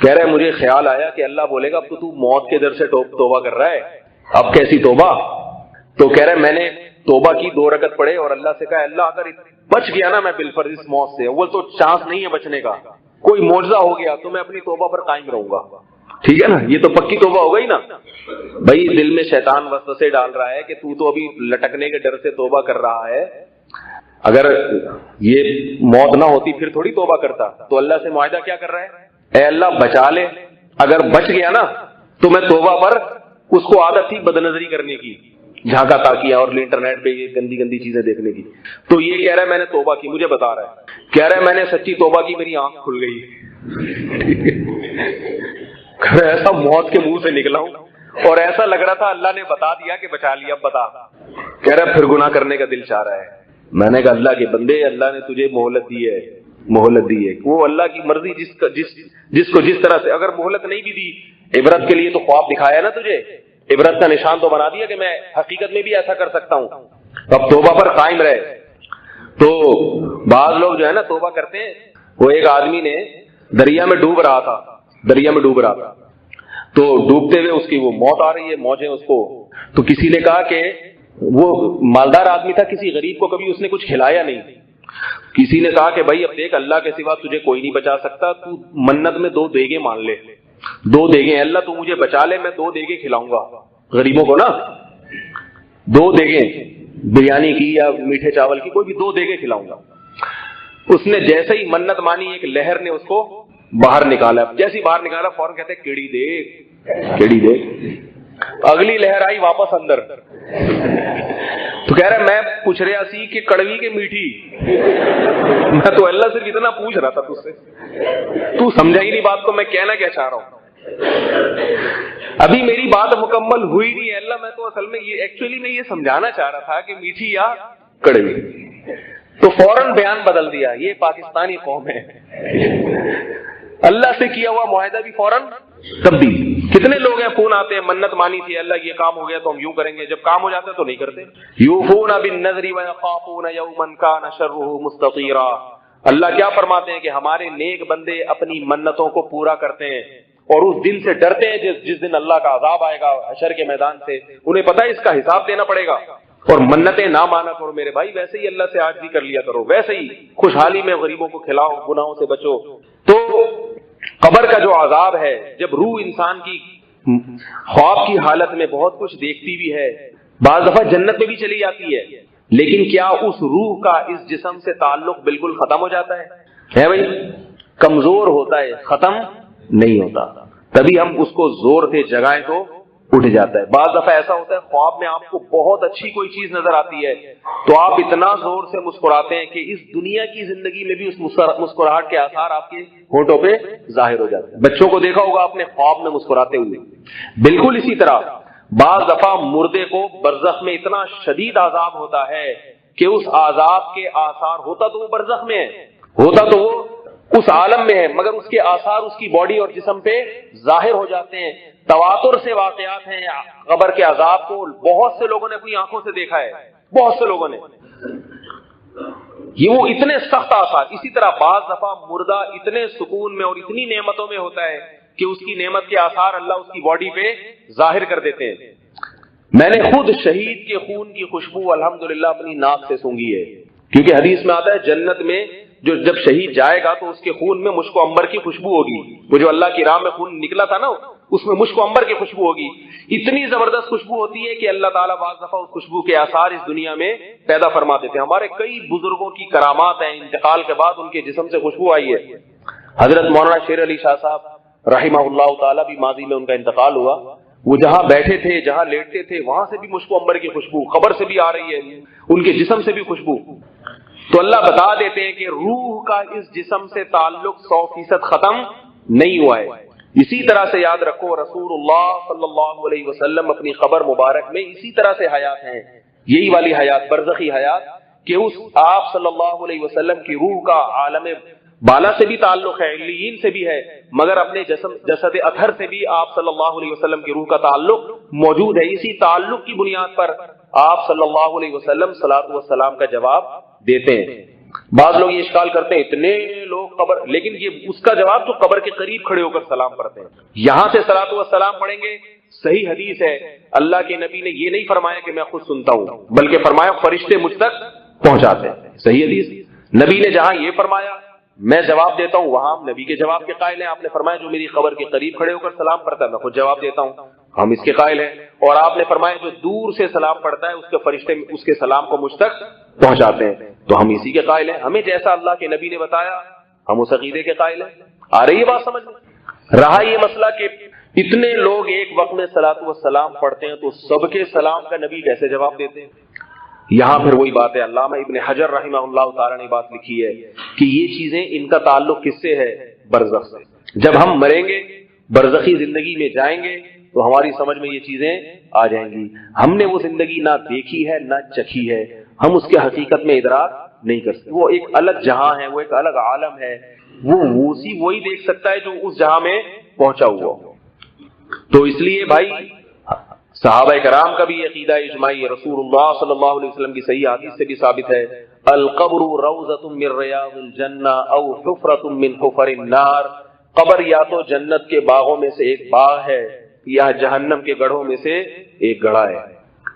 کہہ رہے مجھے خیال آیا کہ اللہ بولے گا اب تو موت کے در سے توبہ کر رہا ہے, اب کیسی توبہ. تو کہہ رہے میں نے توبہ کی, 2 رکعت پڑھے اور اللہ سے کہا اللہ اگر بچ گیا نا میں بالفرض اس موت سے, اول تو چانس نہیں ہے بچنے کا, کوئی معجزہ ہو گیا تو میں اپنی توبہ پر قائم رہوں گا. ٹھیک ہے نا, یہ تو پکی توبہ ہو گئی نا. بھائی دل میں شیطان وسوسے ڈال رہا ہے کہ تو ابھی لٹکنے کے ڈر سے توبہ کر رہا ہے, اگر یہ موت نہ ہوتی پھر تھوڑی توبہ کرتا. تو اللہ سے معاہدہ کیا کر رہا ہے, اے اللہ بچا لے, اگر بچ گیا نا تو میں توبہ پر, اس کو عادت تھی بد نظری کرنے کی, جھانکا تاکیا اور انٹرنیٹ پہ یہ گندی گندی چیزیں دیکھنے کی. تو یہ کہہ رہا ہے میں نے توبہ کی, مجھے بتا رہا ہے, کہہ رہا ہے میں نے سچی توبہ کی, میری آنکھ کھل گئی. ایسا موت کے منہ سے نکلا ہوں اور ایسا لگ رہا تھا اللہ نے بتا دیا کہ بچا لیا, اب بتا. کہہ رہا ہے پھر گناہ کرنے کا دل چاہ رہا ہے. میں نے کہا اللہ کے بندے, اللہ نے تجھے مہلت دی ہے, مہلت دی ہے, وہ اللہ کی مرضی جس کو جس طرح سے. اگر مہلت نہیں بھی دی عبرت کے لیے تو خواب دکھایا نا تجھے, عبرت کا نشان تو بنا دیا کہ میں حقیقت میں بھی ایسا کر سکتا ہوں. اب توبہ پر قائم رہے. تو بعض لوگ جو ہے نا توبہ کرتے ہیں. وہ ایک آدمی نے دریا میں ڈوب رہا تھا, تو ڈوبتے ہوئے اس کی وہ موت آ رہی ہے, موجیں اس کو. تو کسی نے کہا کہ وہ مالدار آدمی تھا, کسی غریب کو کبھی اس نے کچھ کھلایا نہیں. کسی نے کہا کہ بھائی اب دیکھ اللہ کے سوا تجھے کوئی نہیں بچا سکتا, تو منت میں 2 دیگیں مان لے, 2 دیگیں, اللہ تو مجھے بچا لے, میں 2 دیگیں کھلاؤں گا غریبوں کو نا, 2 دیگیں بریانی کی یا میٹھے چاول کی, کوئی بھی 2 دیگیں کھلاؤں گا. اس نے جیسے ہی منت مانی ایک لہر نے اس کو باہر نکالا, جیسے ہی باہر نکالا فوراً کہتے کیڑی دیکھ, کیڑی دیکھ. اگلی لہر آئی واپس اندر، تو کہہ رہا میں پوچھ رہا سی کہ کڑوی کے میٹھی، میں تو اللہ صرف اتنا پوچھ رہا تھا تجھ سے، تو سمجھا ہی نہیں بات کو میں کہنا کیا چاہ رہا ہوں، ابھی میری بات مکمل ہوئی نہیں ہے اللہ، میں تو اصل میں یہ ایکچولی میں یہ سمجھانا چاہ رہا تھا کہ میٹھی یا کڑوی، تو فوراً بیان بدل دیا، یہ پاکستانی قوم ہے، اللہ سے کیا ہوا معاہدہ بھی فوراً تبدیل۔ کتنے لوگ ہیں فون آتے ہیں منت مانی تھی اللہ یہ کام ہو گیا تو ہم یوں کریں گے، جب کام ہو جاتا ہے تو نہیں کرتے۔ یوفون بالنذر ویخافون یوما کان شرہ مستطیرا، اللہ کیا فرماتے ہیں کہ ہمارے نیک بندے اپنی منتوں کو پورا کرتے ہیں اور اس دن سے ڈرتے ہیں جس دن اللہ کا عذاب آئے گا حشر کے میدان سے، انہیں پتہ ہے اس کا حساب دینا پڑے گا، اور منتیں نہ مانا کرو میرے بھائی، ویسے ہی اللہ سے عاجزی کر لیا کرو، ویسے ہی خوشحالی میں غریبوں کو کھلاؤ، گناہوں سے بچو۔ تو قبر کا جو عذاب ہے، جب روح انسان کی خواب کی حالت میں بہت کچھ دیکھتی بھی ہے، بعض دفعہ جنت میں بھی چلی جاتی ہے، لیکن کیا اس روح کا اس جسم سے تعلق بالکل ختم ہو جاتا ہے بھائی؟ کمزور ہوتا ہے، ختم نہیں ہوتا، تبھی ہم اس کو زور سے جگائیں تو اٹھ جاتا ہے۔ بعض دفعہ ایسا ہوتا ہے خواب میں آپ کو بہت اچھی کوئی چیز نظر آتی ہے تو آپ اتنا زور سے مسکراتے ہیں کہ اس دنیا کی زندگی میں بھی اس مسکراہٹ کے آثار آپ کے ہونٹوں پہ ظاہر ہو جاتے ہیں۔ بچوں کو دیکھا ہوگا آپ نے خواب میں مسکراتے ہوئے، بالکل اسی طرح بعض دفعہ مردے کو برزخ میں اتنا شدید عذاب ہوتا ہے کہ اس عذاب کے آثار، ہوتا تو وہ برزخ میں ہے، ہوتا تو وہ اس عالم میں ہے، مگر اس کے آثار اس کی باڈی اور جسم پہ ظاہر ہو جاتے ہیں۔ تواتر سے واقعات ہیں قبر کے عذاب کو، بہت سے لوگوں نے اپنی آنکھوں سے دیکھا ہے، بہت سے لوگوں نے، یہ وہ اتنے سخت آثار۔ اسی طرح بعض دفعہ مردہ اتنے سکون میں اور اتنی نعمتوں میں ہوتا ہے کہ اس کی نعمت کے آثار اللہ اس کی باڈی پہ ظاہر کر دیتے ہیں۔ میں نے خود شہید کے خون کی خوشبو الحمدللہ اپنی ناک سے سونگھی ہے، کیونکہ حدیث میں آتا ہے جنت میں جب شہید جائے گا تو اس کے خون میں مشک و عنبر کی خوشبو ہوگی، وہ جو اللہ کی راہ میں خون نکلا تھا نا اس میں مشک و عنبر کی خوشبو ہوگی، اتنی زبردست خوشبو ہوتی ہے کہ اللہ تعالیٰ بعض دفعہ اس خوشبو کے آثار اس دنیا میں پیدا فرما دیتے ہیں۔ ہمارے کئی بزرگوں کی کرامات ہیں، انتقال کے بعد ان کے جسم سے خوشبو آئی ہے۔ حضرت مولانا شیر علی شاہ صاحب رحمہ اللہ تعالیٰ بھی ماضی میں ان کا انتقال ہوا، وہ جہاں بیٹھے تھے جہاں لیٹتے تھے وہاں سے بھی مشک و عنبر کی خوشبو، قبر سے بھی آ رہی ہے، ان کے جسم سے بھی خوشبو۔ تو اللہ بتا دیتے ہیں کہ روح کا اس جسم سے تعلق 100% ختم نہیں ہوا ہے۔ اسی طرح سے یاد رکھو رسول اللہ صلی اللہ علیہ وسلم اپنی قبر مبارک میں اسی طرح سے حیات ہیں، یہی والی حیات، برزخی حیات، کہ اس آپ صلی اللہ علیہ وسلم کی روح کا عالم بالا سے بھی تعلق ہے، علیین سے بھی ہے، مگر اپنے جسد اطہر سے بھی آپ صلی اللہ علیہ وسلم کی روح کا تعلق موجود ہے۔ اسی تعلق کی بنیاد پر آپ صلی اللہ علیہ وسلم صلاۃ والسلام کا جواب دیتے ہیں۔ بعض لوگ یہ اشکال کرتے ہیں اتنے لوگ قبر، لیکن یہ اس کا جواب جو قبر کے قریب کھڑے ہو کر سلام پڑھتے ہیں، یہاں سے صلاۃ والسلام پڑھیں گے۔ صحیح حدیث ہے، اللہ کے نبی نے یہ نہیں فرمایا کہ میں خود سنتا ہوں، بلکہ فرمایا فرشتے مجھ تک پہنچاتے ہیں۔ صحیح حدیث، نبی نے جہاں یہ فرمایا میں جواب دیتا ہوں، وہاں ہم نبی کے جواب کے قائل ہیں۔ آپ نے فرمایا جو میری قبر کے قریب کھڑے ہو کر سلام پڑھتا ہے میں خود جواب دیتا ہوں، ہم اس کے قائل ہیں۔ اور آپ نے فرمایا جو دور سے سلام پڑھتا ہے اس کے فرشتے اس کے سلام کو مجھ تک پہنچاتے ہیں، تو ہم اسی کے قائل ہیں۔ ہمیں جیسا اللہ کے نبی نے بتایا ہم اس عقیدے کے قائل ہیں۔ آ رہی ہے بات سمجھ میں؟ رہا یہ مسئلہ کہ اتنے لوگ ایک وقت میں صلاۃ والسلام پڑھتے ہیں تو سب کے سلام کا نبی کیسے جواب دیتے ہیں؟ یہاں پھر وہی بات ہے، علامہ ابن حجر رحمہ اللہ تعالیٰ نے بات لکھی ہے کہ یہ چیزیں ان کا تعلق کس سے ہے؟ برزخ سے۔ جب ہم مریں گے برزخی زندگی میں جائیں گے تو ہماری سمجھ میں یہ چیزیں آ جائیں گی۔ ہم نے وہ زندگی نہ دیکھی ہے نہ چکھی ہے، ہم اس کے حقیقت میں ادراک نہیں کر سکتے۔ وہ ایک الگ جہاں ہے، وہ ایک الگ عالم ہے، وہ وہی دیکھ سکتا ہے جو اس جہاں میں پہنچا ہوا ہو۔ تو اس لیے بھائی صحابہ کرام کا بھی عقیدہ اجماعی ہے، رسول اللہ صلی اللہ علیہ وسلم کی صحیح حدیث سے بھی ثابت ہے، القبر روضۃ من ریاض الجنہ او حفرۃ من حفر النار، قبر یا تو جنت کے باغوں میں سے ایک باغ ہے یا جہنم کے گڑھوں میں سے ایک گڑھا ہے۔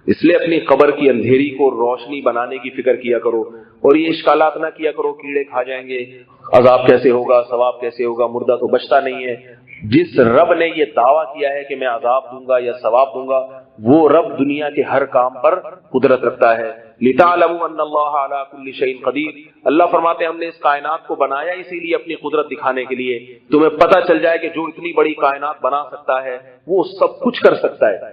اس لیے اپنی قبر کی اندھیری کو روشنی بنانے کی فکر کیا کرو، اور یہ اشکالات نہ کیا کرو کیڑے کھا جائیں گے، عذاب کیسے ہوگا، ثواب کیسے ہوگا، مردہ تو بچتا نہیں ہے۔ جس رب نے یہ دعویٰ کیا ہے کہ میں عذاب دوں گا یا ثواب دوں گا، وہ رب دنیا کے ہر کام پر قدرت رکھتا ہے۔ لِتَعْلَمُوا أَنَّ اللَّهَ عَلَى كُلِّ شَيْءٍ قَدِيرٌ، اللہ فرماتے ہیں ہم نے اس کائنات کو بنایا اسی لیے اپنی قدرت دکھانے کے لیے، تمہیں پتہ چل جائے کہ جو اتنی بڑی کائنات بنا سکتا ہے وہ سب کچھ کر سکتا ہے۔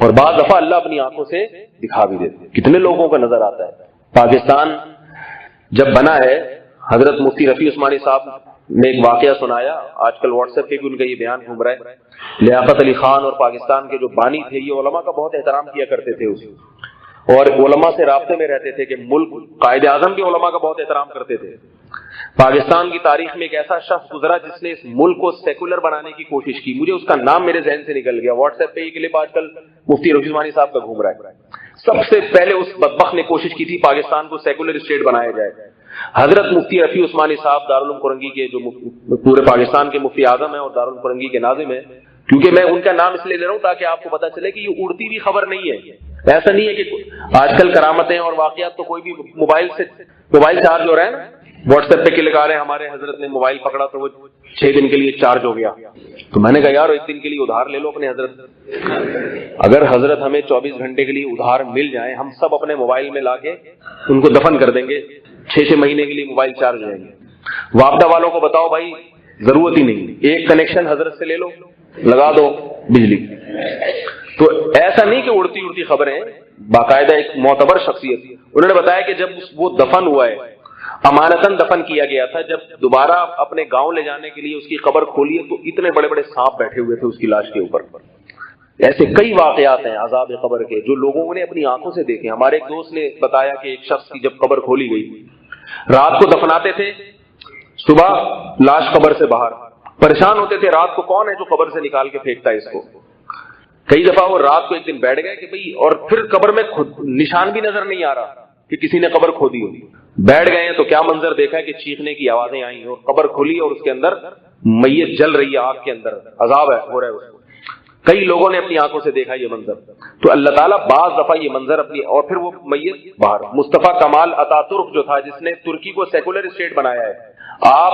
اور بعض دفعہ اللہ اپنی آنکھوں سے دکھا بھی دیتے ہیں. کتنے لوگوں کا نظر آتا ہے. پاکستان جب بنا ہے، حضرت مفتی رفیع عثمانی صاحب نے ایک واقعہ سنایا، آج کل واٹس ایپ پہ بھی ان کا یہ بیان گھوم رہا ہے. لیاقت علی خان اور پاکستان کے جو بانی تھے، یہ علماء کا بہت احترام کیا کرتے تھے اسے، اور علماء سے رابطے میں رہتے تھے کہ ملک قائد اعظم بھی علماء کا بہت احترام کرتے تھے. پاکستان کی تاریخ میں ایک ایسا شخص گزرا جس نے اس ملک کو سیکولر بنانے کی کوشش کی. مجھے اس کا نام میرے ذہن سے نکل گیا. واٹس ایپ پہ یہ کلپ آج کل مفتی رفیع عثمانی صاحب کا گھوم رہا ہے. سب سے پہلے اس بدبخت نے کوشش کی تھی پاکستان کو سیکولر اسٹیٹ بنایا جائے. حضرت مفتی رفیع عثمانی صاحب دارالعلوم فرنگی کے جو پورے پاکستان کے مفتی اعظم ہیں اور دارالعلوم فرنگی کے ناظم ہیں، کیونکہ میں ان کا نام اس لیے لے رہا ہوں تاکہ آپ کو پتہ چلے کہ یہ اڑتی ہوئی خبر نہیں ہے. ایسا نہیں ہے کہ آج کل کرامتیں اور واقعات تو کوئی بھی موبائل چارج ہو رہا ہے نا، واٹس ایپ پہ کلک آ رہے ہیں ہمارے حضرت نے موبائل پکڑا تو وہ 6 دن کے لیے چارج ہو گیا. تو میں نے کہا یار 1 دن کے لیے ادھار لے لو اپنے حضرت. اگر حضرت ہمیں 24 گھنٹے کے لیے ادھار مل جائیں، ہم سب اپنے موبائل میں لا کے ان کو دفن کر دیں گے. 6 مہینے کے لیے موبائل چارج ہو جائیں گے. وابڈا والوں کو بتاؤ بھائی ضرورت ہی نہیں، ایک کنیکشن حضرت سے لے لو، لگا دو بجلی. تو ایسا نہیں کہ اڑتی خبریں. باقاعدہ ایک معتبر شخصیت انہوں نے بتایا کہ جب وہ دفن ہوا ہے، امانتاً دفن کیا گیا تھا، جب دوبارہ اپنے گاؤں لے جانے کے لیے اس کی قبر کھولی تو اتنے بڑے بڑے سانپ بیٹھے ہوئے تھے اس کی لاش کے اوپر. ایسے کئی واقعات ہیں عذاب قبر کے جو لوگوں نے اپنی آنکھوں سے دیکھے. ہمارے ایک دوست نے بتایا کہ ایک شخص کی جب قبر کھولی گئی، رات کو دفناتے تھے، صبح لاش قبر سے باہر، پریشان ہوتے تھے رات کو کون ہے جو قبر سے نکال کے پھینکتا ہے اس کو. کئی دفعہ وہ رات کو ایک دن بیٹھ گئے کہ بھئی، اور پھر قبر میں نشان بھی نظر نہیں آ رہا کہ کسی نے قبر کھودی ہو. بیٹھ گئے ہیں تو کیا منظر دیکھا کہ چیخنے کی آوازیں آئیں اور قبر کھلی اور اس کے اندر میت جل رہی ہے، آگ کے اندر عذاب ہو رہا ہے اس کو. کئی لوگوں نے اپنی آنکھوں سے دیکھا یہ منظر. تو اللہ تعالیٰ بعض دفعہ یہ منظر اپنی، اور پھر وہ میت باہر. مصطفیٰ کمال اتا ترک جو تھا جس نے ترکی کو سیکولر اسٹیٹ بنایا ہے، آپ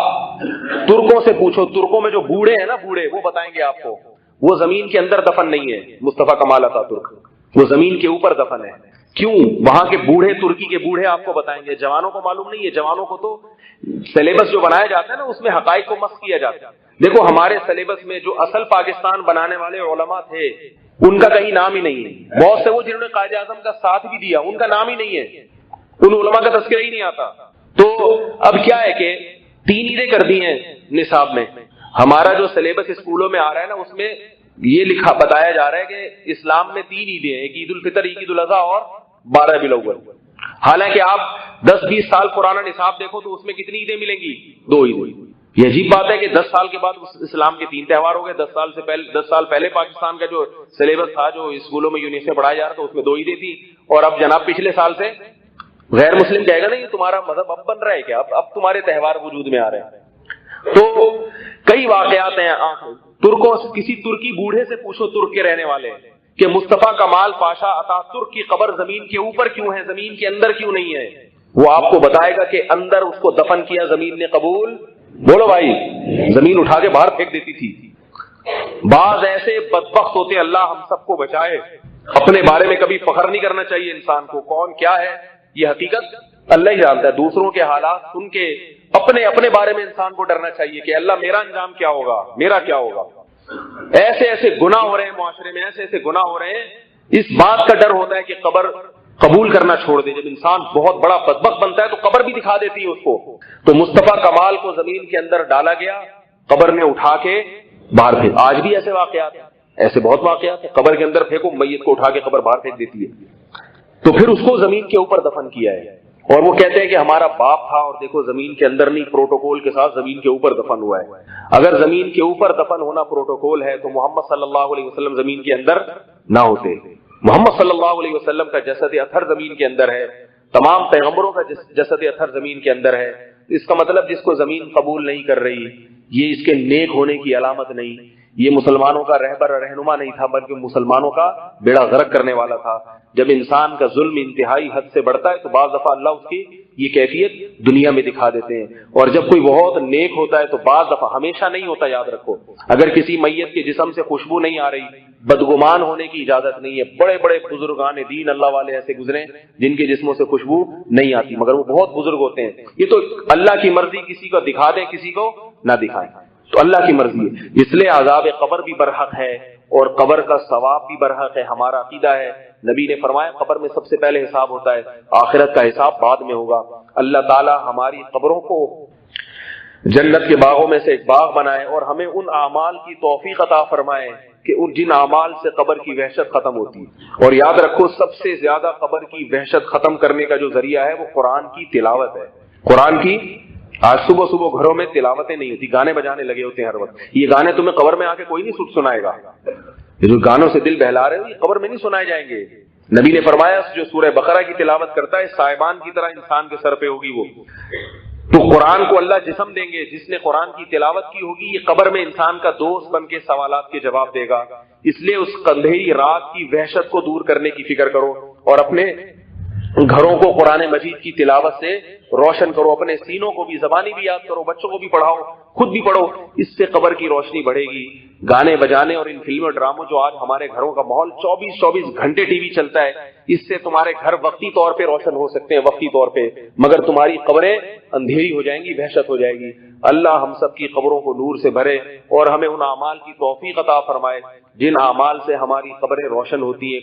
ترکوں سے پوچھو، ترکوں میں جو بوڑھے ہیں نا، بوڑھے وہ بتائیں گے آپ کو وہ زمین کے اندر دفن نہیں ہے. مصطفیٰ کمال اتا ترک وہ زمین کے اوپر دفن ہے. کیوں؟ وہاں کے بوڑھے، ترکی کے بوڑھے آپ کو بتائیں گے. جوانوں کو معلوم نہیں ہے. جوانوں کو تو سلیبس جو بنایا جاتا ہے نا اس میں حقائق کو مسخ کیا جاتا ہے. دیکھو ہمارے سلیبس میں جو اصل پاکستان بنانے والے علماء تھے ان کا کہیں نام ہی نہیں ہے. بہت سے وہ جنہوں نے قائد اعظم کا ساتھ بھی دیا ان کا نام ہی نہیں ہے، ان علماء کا تذکرہ ہی نہیں آتا. تو اب کیا ہے کہ 3 عیدیں کر دی ہیں نصاب میں. ہمارا جو سلیبس اسکولوں میں آ رہا ہے نا اس میں یہ لکھا بتایا جا رہا ہے کہ اسلام میں 3 عیدیں ہیں، ایک عید الفطر، ایک عید الاضحیٰ اور 12 ربیع الاول. حالانکہ آپ 10-20 سال پرانا نصاب دیکھو تو اس میں کتنی عیدیں ملیں گی؟ 2 عیدیں. یہ عجیب بات ہے کہ 10 سال کے بعد اسلام کے 3 تہوار ہو گئے. 10 سال پہلے پاکستان کا جو سلیبس تھا جو اسکولوں میں یونیورسٹی میں پڑھایا جا رہا تھا اس میں 2 عیدیں تھی، اور اب جناب پچھلے سال سے غیر مسلم کہے گا نا یہ تمہارا مذہب اب بن رہا ہے کیا، اب تمہارے تہوار وجود میں آ رہے ہیں. تو کئی واقعات ہیں. ترکوں، کسی ترکی بوڑھے سے پوچھو، ترک کے رہنے والے، کہ مصطفیٰ کمال پاشا اتا ترک کی قبر زمین کے اوپر کیوں ہے، زمین کے اندر کیوں نہیں ہے؟ وہ آپ کو بتائے گا کہ اندر اس کو دفن کیا زمین نے قبول. بولو بھائی، زمین اٹھا کے باہر پھینک دیتی تھی. بعض ایسے بدبخت ہوتے، اللہ ہم سب کو بچائے. اپنے بارے میں کبھی فخر نہیں کرنا چاہیے انسان کو. کون کیا ہے یہ حقیقت اللہ ہی جانتا ہے. دوسروں کے حالات سن کے اپنے بارے میں انسان کو ڈرنا چاہیے کہ اللہ میرا انجام کیا ہوگا، میرا کیا ہوگا. ایسے گناہ ہو رہے ہیں معاشرے میں، ایسے گناہ ہو رہے ہیں. اس بات کا ڈر ہوتا ہے کہ قبر قبول کرنا چھوڑ دے. جب انسان بہت بڑا بدبخت بنتا ہے تو قبر بھی دکھا دیتی ہے اس کو. تو مصطفیٰ کمال کو زمین کے اندر ڈالا گیا، قبر نے اٹھا کے باہر پھینک. آج بھی ایسے واقعات ہیں، ایسے بہت واقعات ہیں. قبر کے اندر پھینکو، میت کو اٹھا کے قبر باہر پھینک دیتی ہے. تو پھر اس کو زمین کے اوپر دفن کیا ہے، اور وہ کہتے ہیں کہ ہمارا باپ تھا اور دیکھو زمین کے اندر نہیں، پروٹوکول کے ساتھ زمین کے اوپر دفن ہوا ہے. اگر زمین کے اوپر دفن ہونا پروٹوکول ہے تو محمد صلی اللہ علیہ وسلم زمین کے اندر نہ ہوتے. محمد صلی اللہ علیہ وسلم کا جسد اطہر زمین کے اندر ہے، تمام پیغمبروں کا جسد اطہر زمین کے اندر ہے. اس کا مطلب جس کو زمین قبول نہیں کر رہی یہ اس کے نیک ہونے کی علامت نہیں، یہ مسلمانوں کا رہبر اور رہنما نہیں تھا، بلکہ مسلمانوں کا بیڑا غرق کرنے والا تھا. جب انسان کا ظلم انتہائی حد سے بڑھتا ہے تو بعض دفعہ اللہ اس کی یہ کیفیت دنیا میں دکھا دیتے ہیں. اور جب کوئی بہت نیک ہوتا ہے تو بعض دفعہ، ہمیشہ نہیں ہوتا، یاد رکھو. اگر کسی میت کے جسم سے خوشبو نہیں آ رہی، بدگمان ہونے کی اجازت نہیں ہے. بڑے بڑے بزرگان دین اللہ والے ایسے گزرے جن کے جسموں سے خوشبو نہیں آتی، مگر وہ بہت بزرگ ہوتے ہیں. یہ تو اللہ کی مرضی، کسی کو دکھا دیں کسی کو نہ دکھائیں، تو اللہ کی مرضی ہے. اس لیے عذاب قبر بھی برحق ہے اور قبر کا ثواب بھی برحق ہے. ہمارا عقیدہ ہے، نبی نے فرمایا قبر میں سب سے پہلے حساب ہوتا ہے، آخرت کا حساب بعد میں ہوگا. اللہ تعالی ہماری قبروں کو جنت کے باغوں میں سے ایک باغ بنائے اور ہمیں ان اعمال کی توفیق عطا فرمائے کہ ان جن اعمال سے قبر کی وحشت ختم ہوتی ہے. اور یاد رکھو سب سے زیادہ قبر کی وحشت ختم کرنے کا جو ذریعہ ہے وہ قرآن کی تلاوت ہے. قرآن کی آج صبح صبح گھروں میں تلاوتیں نہیں ہوتی، گانے بجانے لگے ہوتے ہیں ہر وقت. یہ گانے تمہیں قبر میں آ کے کوئی نہیں سنائے گا. یہ جو گانوں سے دل بہلا رہے ہو یہ قبر میں نہیں سنائے جائیں گے. نبی نے فرمایا جو سورہ بقرہ کی تلاوت کرتا ہے صائبان کی طرح انسان کے سر پہ ہوگی وہ. تو قرآن کو اللہ جسم دیں گے، جس نے قرآن کی تلاوت کی ہوگی یہ قبر میں انسان کا دوست بن کے سوالات کے جواب دے گا. اس لیے اس اندھیری رات کی وحشت کو دور کرنے کی فکر کرو اور اپنے گھروں کو قرآن مجید کی تلاوت سے روشن کرو. اپنے سینوں کو بھی زبانی بھی یاد کرو، بچوں کو بھی پڑھاؤ، خود بھی پڑھو. اس سے قبر کی روشنی بڑھے گی. گانے بجانے اور ان فلموں ڈراموں جو آج ہمارے گھروں کا ماحول 24 گھنٹے ٹی وی چلتا ہے، اس سے تمہارے گھر وقتی طور پہ روشن ہو سکتے ہیں، وقتی طور پہ، مگر تمہاری قبریں اندھیری ہو جائیں گی، وحشت ہو جائے گی. اللہ ہم سب کی قبروں کو نور سے بھرے اور ہمیں ان اعمال کی توفیق عطا فرمائے جن اعمال سے ہماری قبریں روشن ہوتی ہیں.